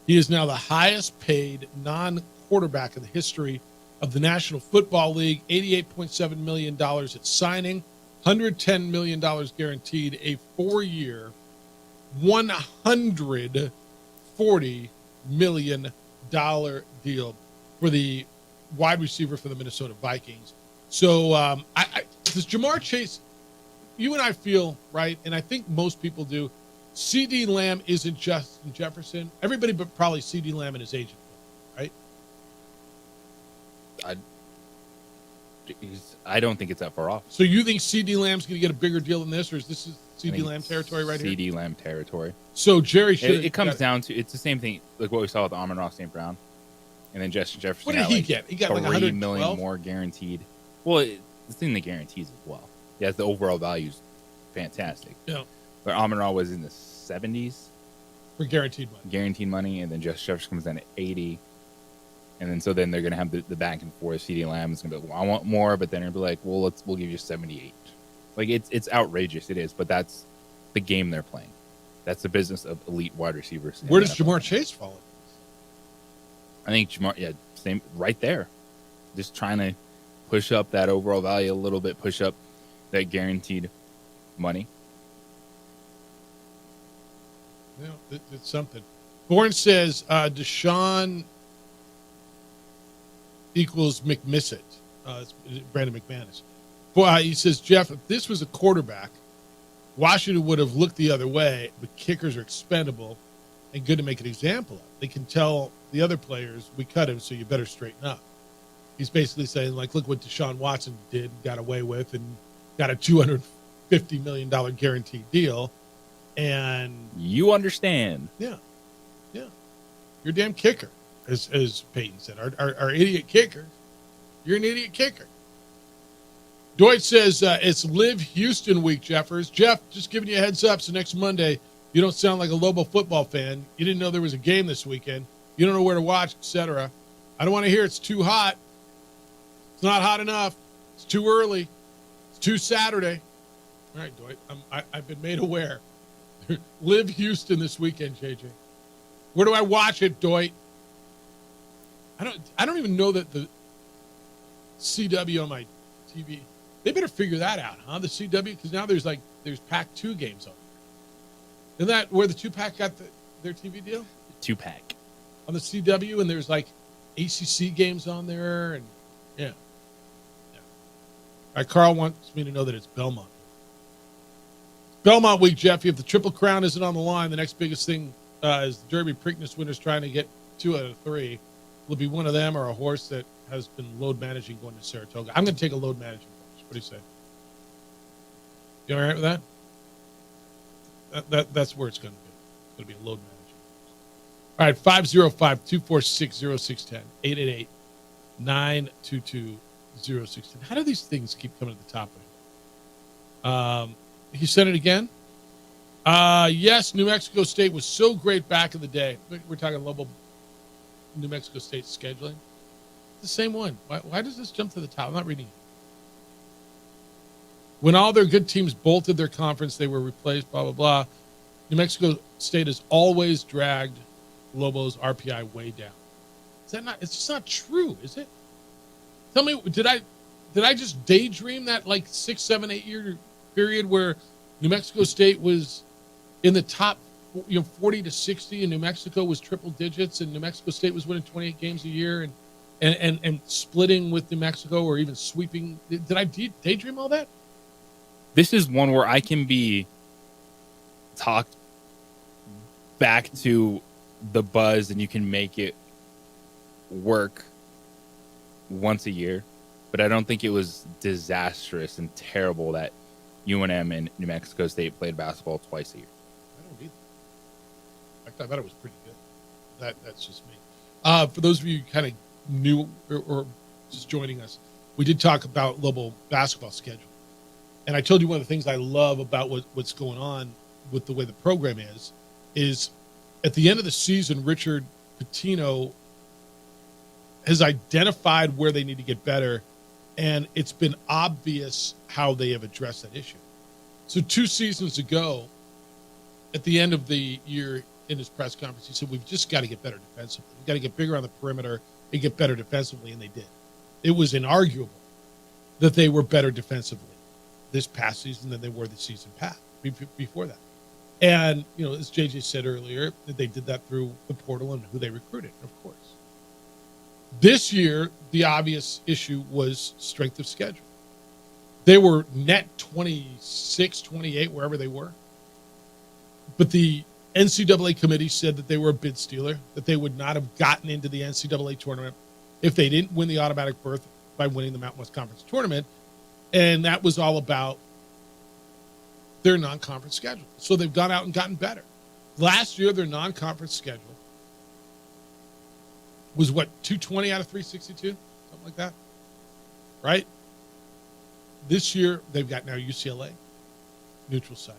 He is now the highest paid non-quarterback in the history of the National Football League. $88.7 million at signing, $110 million guaranteed, a 4-year, $140 million deal for the wide receiver for the Minnesota Vikings. So Does Jamar Chase, you and I feel, right, and I think most people do, CeeDee Lamb isn't Justin Jefferson. Everybody but probably CeeDee Lamb and his agent, right? I don't think it's that far off. So you think CeeDee Lamb's going to get a bigger deal than this, or is this CeeDee Lamb territory right here? CeeDee Lamb territory. So Jerry should. It comes down to, it's the same thing like what we saw with Amon-Ra St. Brown, and then Justin Jefferson. What did he get? He got like 3 million more guaranteed. Well, it's in the guarantees as well. Yeah, the overall value is fantastic. Yeah. But Amon-Ra was in the 70s for guaranteed money. Guaranteed money, and then Justin Jefferson comes down at 80. And then so then they're gonna have the back and forth. CeeDee Lamb is gonna be like, well, I want more, but then they're gonna be like, well, we'll give you 78. Like it's outrageous, it is, but that's the game they're playing. That's the business of elite wide receivers. Where does Jamar Chase fall in? I think Jamar, same right there. Just trying to push up that overall value a little bit, push up that guaranteed money. Yeah, it's something. Bourne says Deshaun equals McMissett. It's Brandon McManus. He says, Jeff, if this was a quarterback, Washington would have looked the other way, but kickers are expendable and good to make an example of. They can tell the other players, we cut him, so you better straighten up. He's basically saying, like, look what Deshaun Watson did, got away with, and got a $250 million guaranteed deal. And you understand. Yeah. You're a damn kicker. As Peyton said, our idiot kicker. You're an idiot kicker. Deutsch says it's Live Houston week, Jeffers. Jeff, just giving you a heads up. So next Monday, you don't sound like a Lobo football fan. You didn't know there was a game this weekend. You don't know where to watch, etc. I don't want to hear it's too hot. It's not hot enough. It's too early. It's too Saturday. All right, Deutsch. I've been made aware. Live Houston this weekend, JJ. Where do I watch it, Deutsch? I don't even know that the CW on my TV. They better figure that out, huh? The CW, because now there's Pac-2 games on. Isn't that where the 2-Pac got their TV deal? 2-Pac on the CW, and there's like ACC games on there, and yeah. All right, Carl wants me to know that it's Belmont. Belmont week, Jeff. If the Triple Crown isn't on the line, the next biggest thing is the Derby Preakness winners trying to get 2 out of 3. Will be one of them or a horse that has been load managing going to Saratoga. I'm going to take a load managing horse. What do you say? You all right with that? That's where it's going to be. It's going to be a load managing horse. All right, 505-246-0610, 888-922-0610. How do these things keep coming to the top of it? He said it again. Yes, New Mexico State was so great back in the day. We're talking Lobo New Mexico State scheduling. The same one. Why does this jump to the top? I'm not reading it. When all their good teams bolted their conference, they were replaced, blah, blah, blah. New Mexico State has always dragged Lobo's RPI way down. Is that not? It's just not true, is it? Tell me, did I just daydream that like 6, 7, 8 year period where New Mexico State was in the top 40 to 60, and New Mexico was triple digits, and New Mexico State was winning 28 games a year, and splitting with New Mexico or even sweeping. Did I daydream all that? This is one where I can be talked back to the buzz, and you can make it work once a year, but I don't think it was disastrous and terrible that UNM and New Mexico State played basketball twice a year. I don't either. I thought it was pretty good. That's just me. For those of you kind of new or just joining us, we did talk about Lobo basketball schedule. And I told you one of the things I love about what's going on with the way the program is at the end of the season, Richard Pitino has identified where they need to get better, and it's been obvious how they have addressed that issue. So 2 seasons ago, at the end of the year in his press conference, he said, we've just got to get better defensively. We've got to get bigger on the perimeter and get better defensively, and they did. It was inarguable that they were better defensively this past season than they were the season past, before that. And, as JJ said earlier, that they did that through the portal and who they recruited, of course. This year, the obvious issue was strength of schedule. They were net 26, 28, wherever they were. But the NCAA committee said that they were a bid stealer, that they would not have gotten into the NCAA tournament if they didn't win the automatic berth by winning the Mountain West Conference tournament. And that was all about their non-conference schedule. So they've gone out and gotten better. Last year, their non-conference schedule was, 220 out of 362? Something like that. Right? This year, they've got now UCLA, neutral site.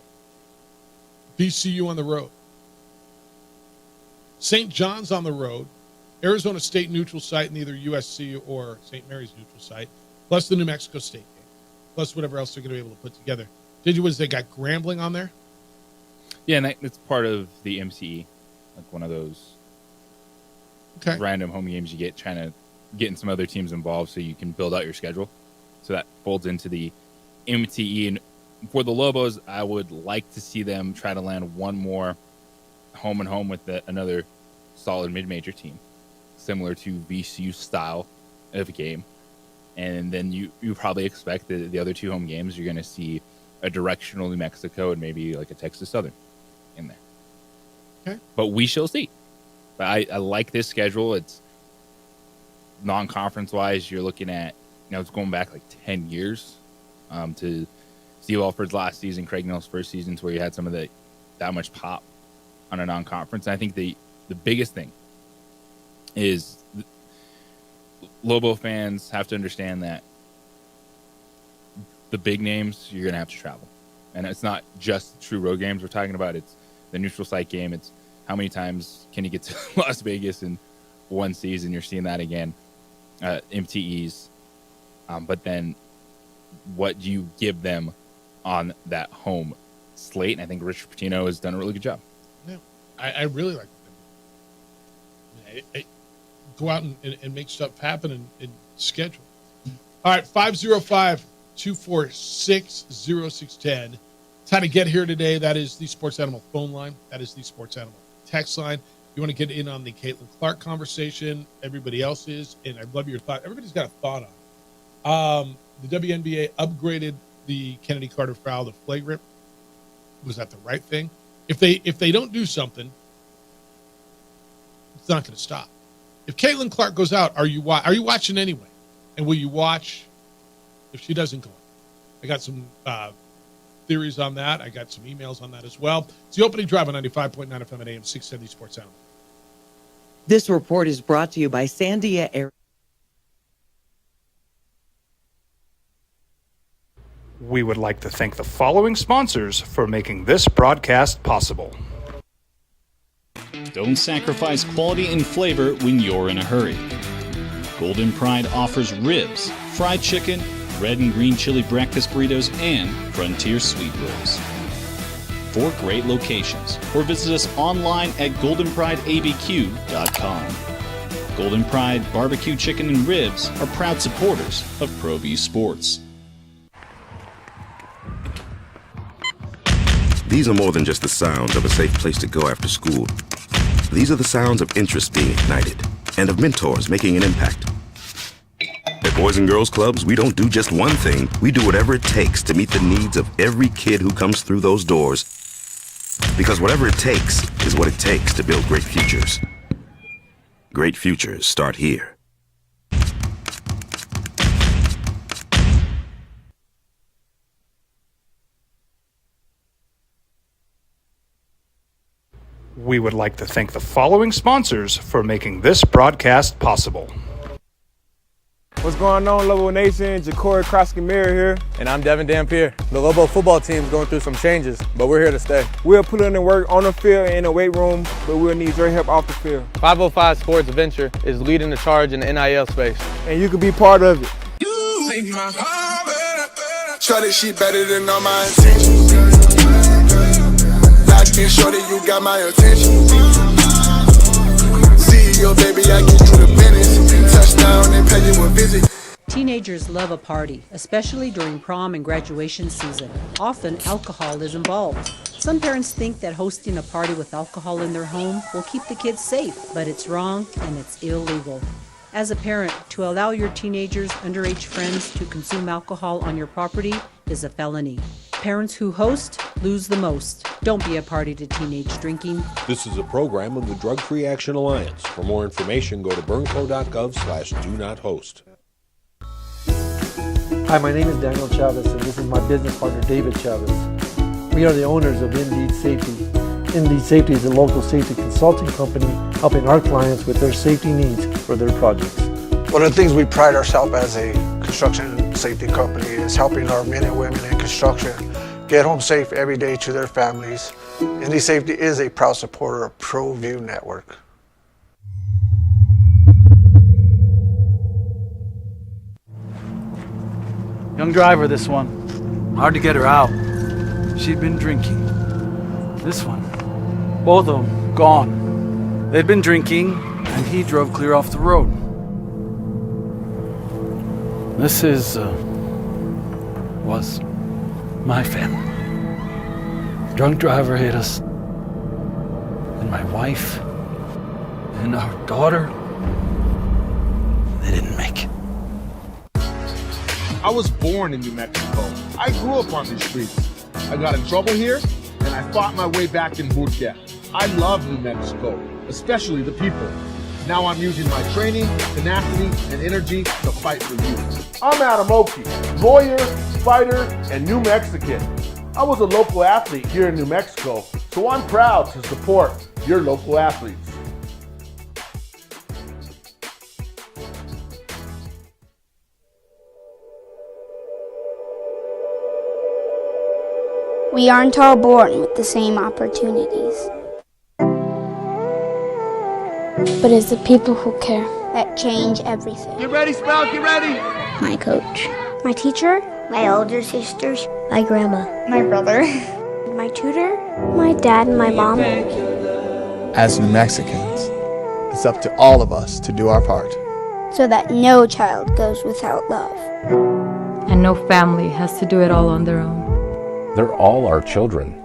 VCU on the road. St. John's on the road. Arizona State neutral site in either USC or St. Mary's neutral site, plus the New Mexico State game, plus whatever else they're going to be able to put together. They got Grambling on there? Yeah, and it's part of the MCE, like one of those random home games you get, trying to get some other teams involved so you can build out your schedule. So that folds into the MTE. And for the Lobos, I would like to see them try to land one more home and home with another solid mid-major team, similar to VCU style of a game. And then you probably expect that the other two home games, you're going to see a directional New Mexico and maybe like a Texas Southern in there. Okay. But we shall see. But I like this schedule. It's non-conference wise. You're looking at, it's going back like 10 years to Steve Alford's last season, Craig Nell's first season, to where you had some of that much pop on a non-conference. And I think the biggest thing is Lobo fans have to understand that the big names, you're going to have to travel. And it's not just true road games we're talking about. It's the neutral site game. It's how many times can you get to Las Vegas in one season? You're seeing that again. MTEs. But then what do you give them on that home slate? And I think Richard Pitino has done a really good job. Yeah, I really like them. Go out and make stuff happen and schedule. All right, 505-246-0610. It's how to get here today. That is the Sports Animal phone line. That is the Sports Animal text line. You want to get in on the Caitlin Clark conversation. Everybody else is, and I love your thought. Everybody's got a thought on it. The WNBA upgraded the Kennedy Carter foul to flagrant. Was that the right thing? If they don't do something, it's not going to stop. If Caitlin Clark goes out, are you watching anyway? And will you watch if she doesn't go out? I got some theories on that. I got some emails on that as well. It's the opening drive on 95.9 FM at AM 670 Sports Animal. This report is brought to you by Sandia Air. We would like to thank the following sponsors for making this broadcast possible. Don't sacrifice quality and flavor when you're in a hurry. Golden Pride offers ribs, fried chicken, red and green chili breakfast burritos, and Frontier sweet rolls. 4 great locations, or visit us online at goldenprideabq.com. Golden Pride Barbecue Chicken and Ribs are proud supporters of ProView Sports. These are more than just the sounds of a safe place to go after school. These are the sounds of interest being ignited and of mentors making an impact. At Boys and Girls Clubs, we don't do just one thing. We do whatever it takes to meet the needs of every kid who comes through those doors. Because whatever it takes is what it takes to build great futures. Great futures start here. We would like to thank the following sponsors for making this broadcast possible. What's going on, Lobo Nation? Ja'Cory Krosky-Miller here. And I'm Devin Dampier. The Lobo football team's going through some changes, but we're here to stay. We'll put in the work on the field and in the weight room, but we'll need your help off the field. 505 Sports Venture is leading the charge in the NIL space. And you can be part of it. Shorty, she better than all my intentions. Locked in, shorty, you got my attention. CEO, baby, I get you the business. Touchdown and pay you a visit. Teenagers love a party, especially during prom and graduation season. Often, alcohol is involved. Some parents think that hosting a party with alcohol in their home will keep the kids safe, but it's wrong and it's illegal. As a parent, to allow your teenagers' underage friends to consume alcohol on your property is a felony. Parents who host lose the most. Don't be a party to teenage drinking. This is a program of the Drug Free Action Alliance. For more information, go to burnco.gov/do-not-host. Hi, my name is Daniel Chavez, and this is my business partner, David Chavez. We are the owners of Indeed Safety. Indeed Safety is a local safety consulting company helping our clients with their safety needs for their projects. One of the things we pride ourselves as a construction safety company is helping our men and women in construction get home safe every day to their families. Indeed Safety is a proud supporter of ProView Network. Young driver, this one. Hard to get her out. She'd been drinking. This one. Both of them gone. They'd been drinking, and he drove clear off the road. This was my family. Drunk driver hit us. And my wife and our daughter, they didn't make it. I was born in New Mexico. I grew up on these streets. I got in trouble here, and I fought my way back in boot camp. I love New Mexico, especially the people. Now I'm using my training, tenacity, and energy to fight for you. I'm Adam Oki, lawyer, fighter, and New Mexican. I was a local athlete here in New Mexico, so I'm proud to support your local athletes. We aren't all born with the same opportunities. But it's the people who care that change everything. Get ready, Spout, get ready! My coach, my teacher, my older sisters, my grandma, my brother, my tutor, my dad, and my mom. As New Mexicans, it's up to all of us to do our part. So that no child goes without love. And no family has to do it all on their own. They're all our children.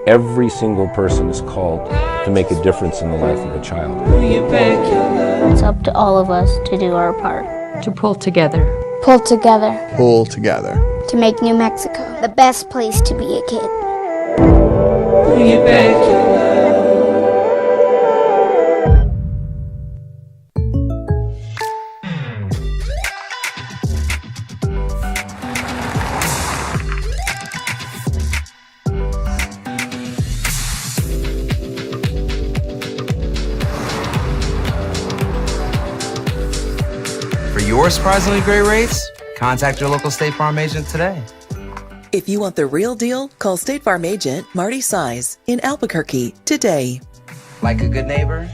Every single person is called to make a difference in the life of a child. It's up to all of us to do our part. To pull together. Pull together. Pull together. To make New Mexico the best place to be a kid. Your surprisingly great rates? Contact your local State Farm agent today. If you want the real deal, call State Farm agent Marty Size in Albuquerque today. Like a good neighbor,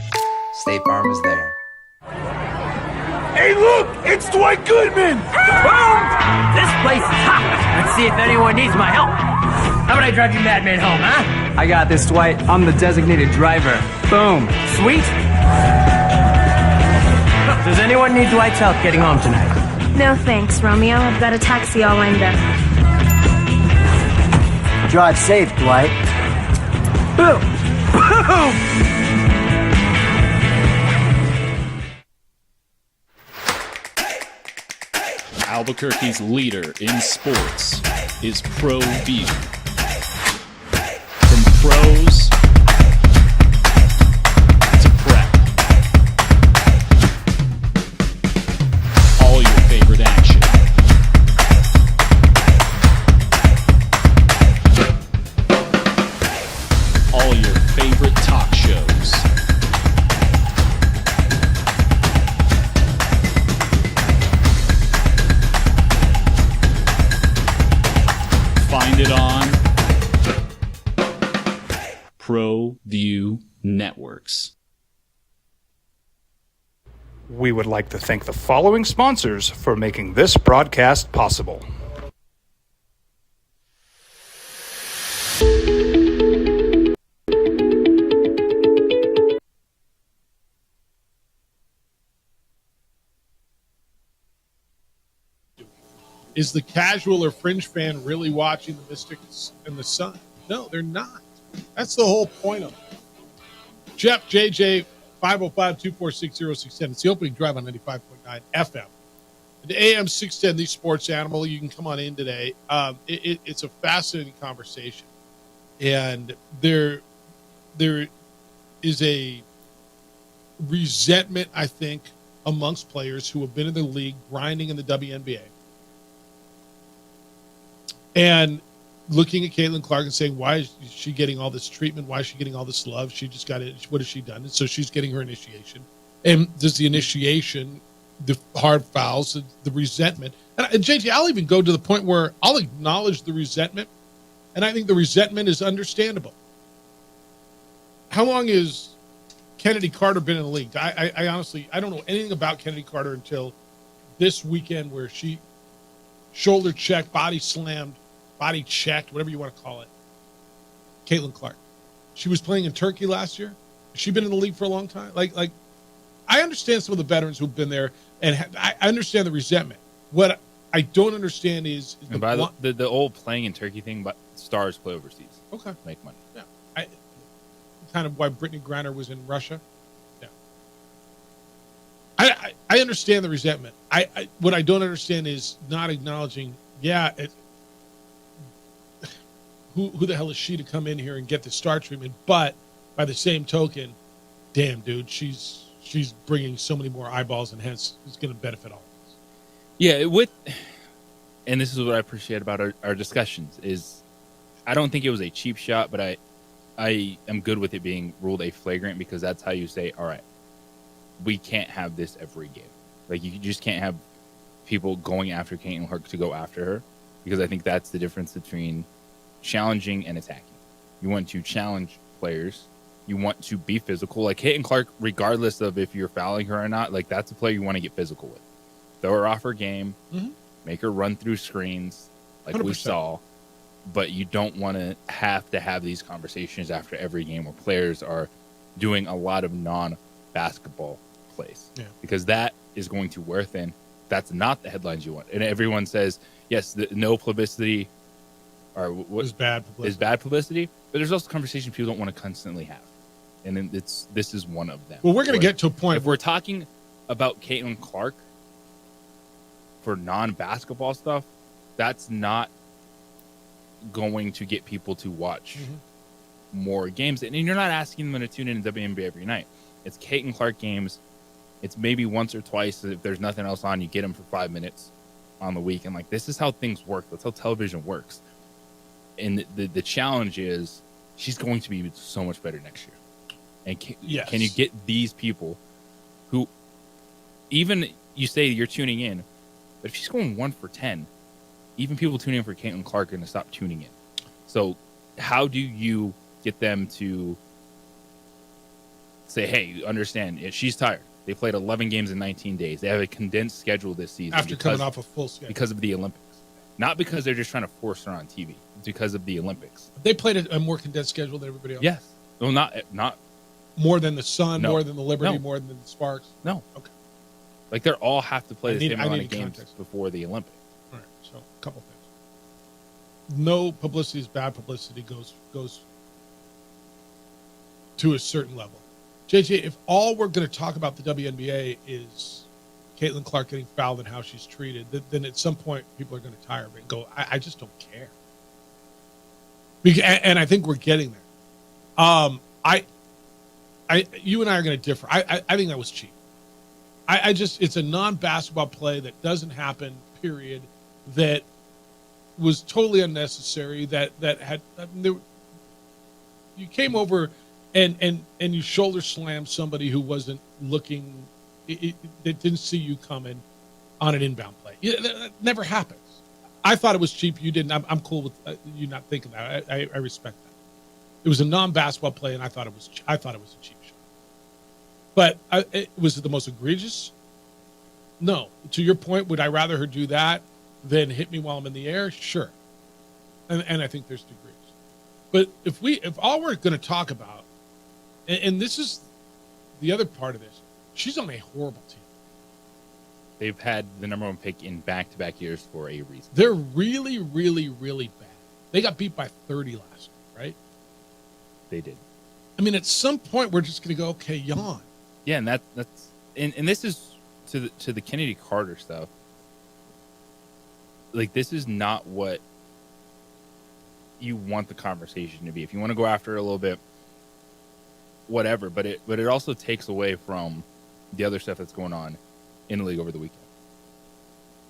State Farm is there. Hey, look! It's Dwight Goodman! Boom! This place is hot. Let's see if anyone needs my help. How about I drive you madman home, huh? I got this, Dwight. I'm the designated driver. Boom. Sweet. Does anyone need Dwight's help getting home tonight? No thanks, Romeo. I've got a taxi all lined up. Drive safe, Dwight. Boom! Boom! Albuquerque's leader in sports is ProView. From pros to prep. All your favorite action. All your favorite talk shows. Find it on ProView Networks. We would like to thank the following sponsors for making this broadcast possible. Is the casual or fringe fan really watching the Mystics and the Sun? No, they're not. That's the whole point of it. Jeff, JJ, 505-246-0610. It's the opening drive on 95.9 FM. The AM 610, the sports animal. You can come on in today. It's a fascinating conversation. And there is a resentment, I think, amongst players who have been in the league grinding in the WNBA. And looking at Caitlin Clark and saying, why is she getting all this treatment? Why is she getting all this love? She just got it. What has she done? And so she's getting her initiation. And does the initiation, the hard fouls, the resentment. And JT, I'll even go to the point where I'll acknowledge the resentment. And I think the resentment is understandable. How long has Kennedy Carter been in the league? I honestly, I don't know anything about Kennedy Carter until this weekend where she shoulder checked, body slammed, body checked, whatever you want to call it, Caitlin Clark. She was playing in Turkey last year. Has she been in the league for a long time? Like I understand some of the veterans who've been there, and I understand the resentment. What I don't understand is the old playing in Turkey thing, but stars play overseas. Okay. Make money. Yeah. Kind of why Brittany Griner was in Russia. Yeah. I understand the resentment. What I don't understand is not acknowledging, who the hell is she to come in here and get the star treatment? But by the same token, damn, dude, she's bringing so many more eyeballs, and hence it's going to benefit all of us. Yeah, and this is what I appreciate about our discussions is I don't think it was a cheap shot, but I am good with it being ruled a flagrant because that's how you say, all right, we can't have this every game. Like, you just can't have people going after Caitlin Clark to go after her, because I think that's the difference between challenging and attacking. You want to challenge players. You want to be physical. Like Caitlin Clark, regardless of if you're fouling her or not, like that's a player you want to get physical with. Throw her off her game, make her run through screens like 100%. We saw. But you don't want to have these conversations after every game where players are doing a lot of non-basketball plays. Yeah. Because that is going to wear thin. That's not the headlines you want. And everyone says, yes, no publicity or what is bad publicity. But there's also conversations people don't want to constantly have. And then this is one of them. Well, we're going to get to a point. If we're talking about Caitlin Clark for non-basketball stuff, that's not going to get people to watch more games. And you're not asking them to tune in to WNBA every night. It's Caitlin Clark games. It's maybe once or twice. If there's nothing else on, you get them for 5 minutes on the week. And like, this is how things work. That's how television works. And the challenge is she's going to be so much better next year. And can you get these people who, even you say you're tuning in, but if she's going 1 for 10, even people tuning in for Caitlin Clark are going to stop tuning in. So how do you get them to say, hey, understand, she's tired. They played 11 games in 19 days. They have a condensed schedule this season. After coming off a full schedule. Because of the Olympics. Not because they're just trying to force her on TV. It's because of the Olympics. They played a more condensed schedule than everybody else. Yes. Well, not more than the Sun, more than the Liberty, more than the Sparks. No. Okay. Like, they all have to play the same amount of games before the Olympics. All right. So, a couple things. No publicity is bad publicity goes to a certain level. JJ, if all we're going to talk about the WNBA is Caitlin Clark getting fouled and how she's treated, then at some point people are going to tire of it and go, I just don't care. And I think we're getting there. You and I are going to differ. I think that was cheap. It's a non-basketball play that doesn't happen, period, that was totally unnecessary, that had, you came over and you shoulder slammed somebody who wasn't looking, that didn't see you coming on an inbound play. That never happens. I thought it was cheap. You didn't. I'm cool with you not thinking that. I respect that. It was a non-basketball play, and I thought it was a cheap shot. But was it the most egregious? No. To your point, would I rather her do that than hit me while I'm in the air? Sure. And I think there's degrees. But if all we're going to talk about, and this is the other part of this, she's on a horrible team. They've had the number 1 pick in back-to-back years for a reason. They're really, really, really bad. They got beat by 30 last year, right? They did. I mean, at some point, we're just going to go, okay, yawn. Yeah, and that's and this is to the Kennedy Carter stuff. Like, this is not what you want the conversation to be. If you want to go after it a little bit, whatever, but it also takes away from the other stuff that's going on in the league over the weekend.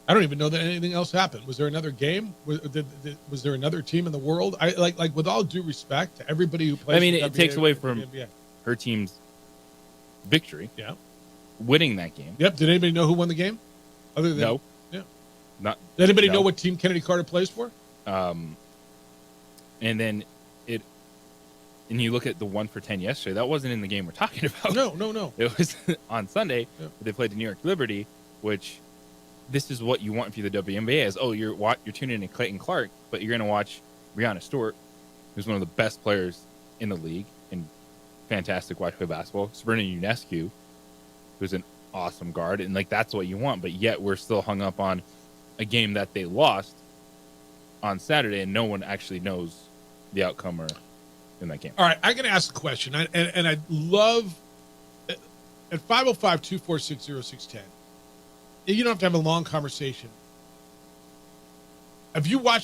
I don't even know that anything else happened. Was there another game? Was there another team in the world? I like with all due respect to everybody who plays. I mean, it takes away from her team's victory. Yeah, winning that game. Yep. Did anybody know who won the game? Other than no, yeah, not. Did anybody know what team Kennedy Carter plays for? And then and you look at the 1 for 10 yesterday. That wasn't in the game we're talking about. No. It was on Sunday. Yeah. They played the New York Liberty, which. This is what you want for the WNBA is, you're tuning in to Clayton Clark, but you're going to watch Brianna Stewart, who's one of the best players in the league and fantastic watch play basketball. Sabrina Ionescu, who's an awesome guard, and like that's what you want. But yet we're still hung up on a game that they lost on Saturday, and no one actually knows the outcome or in that game. All right, I'm going to ask a question, and I'd love at 505-246-0610. You don't have to have a long conversation. Have you watched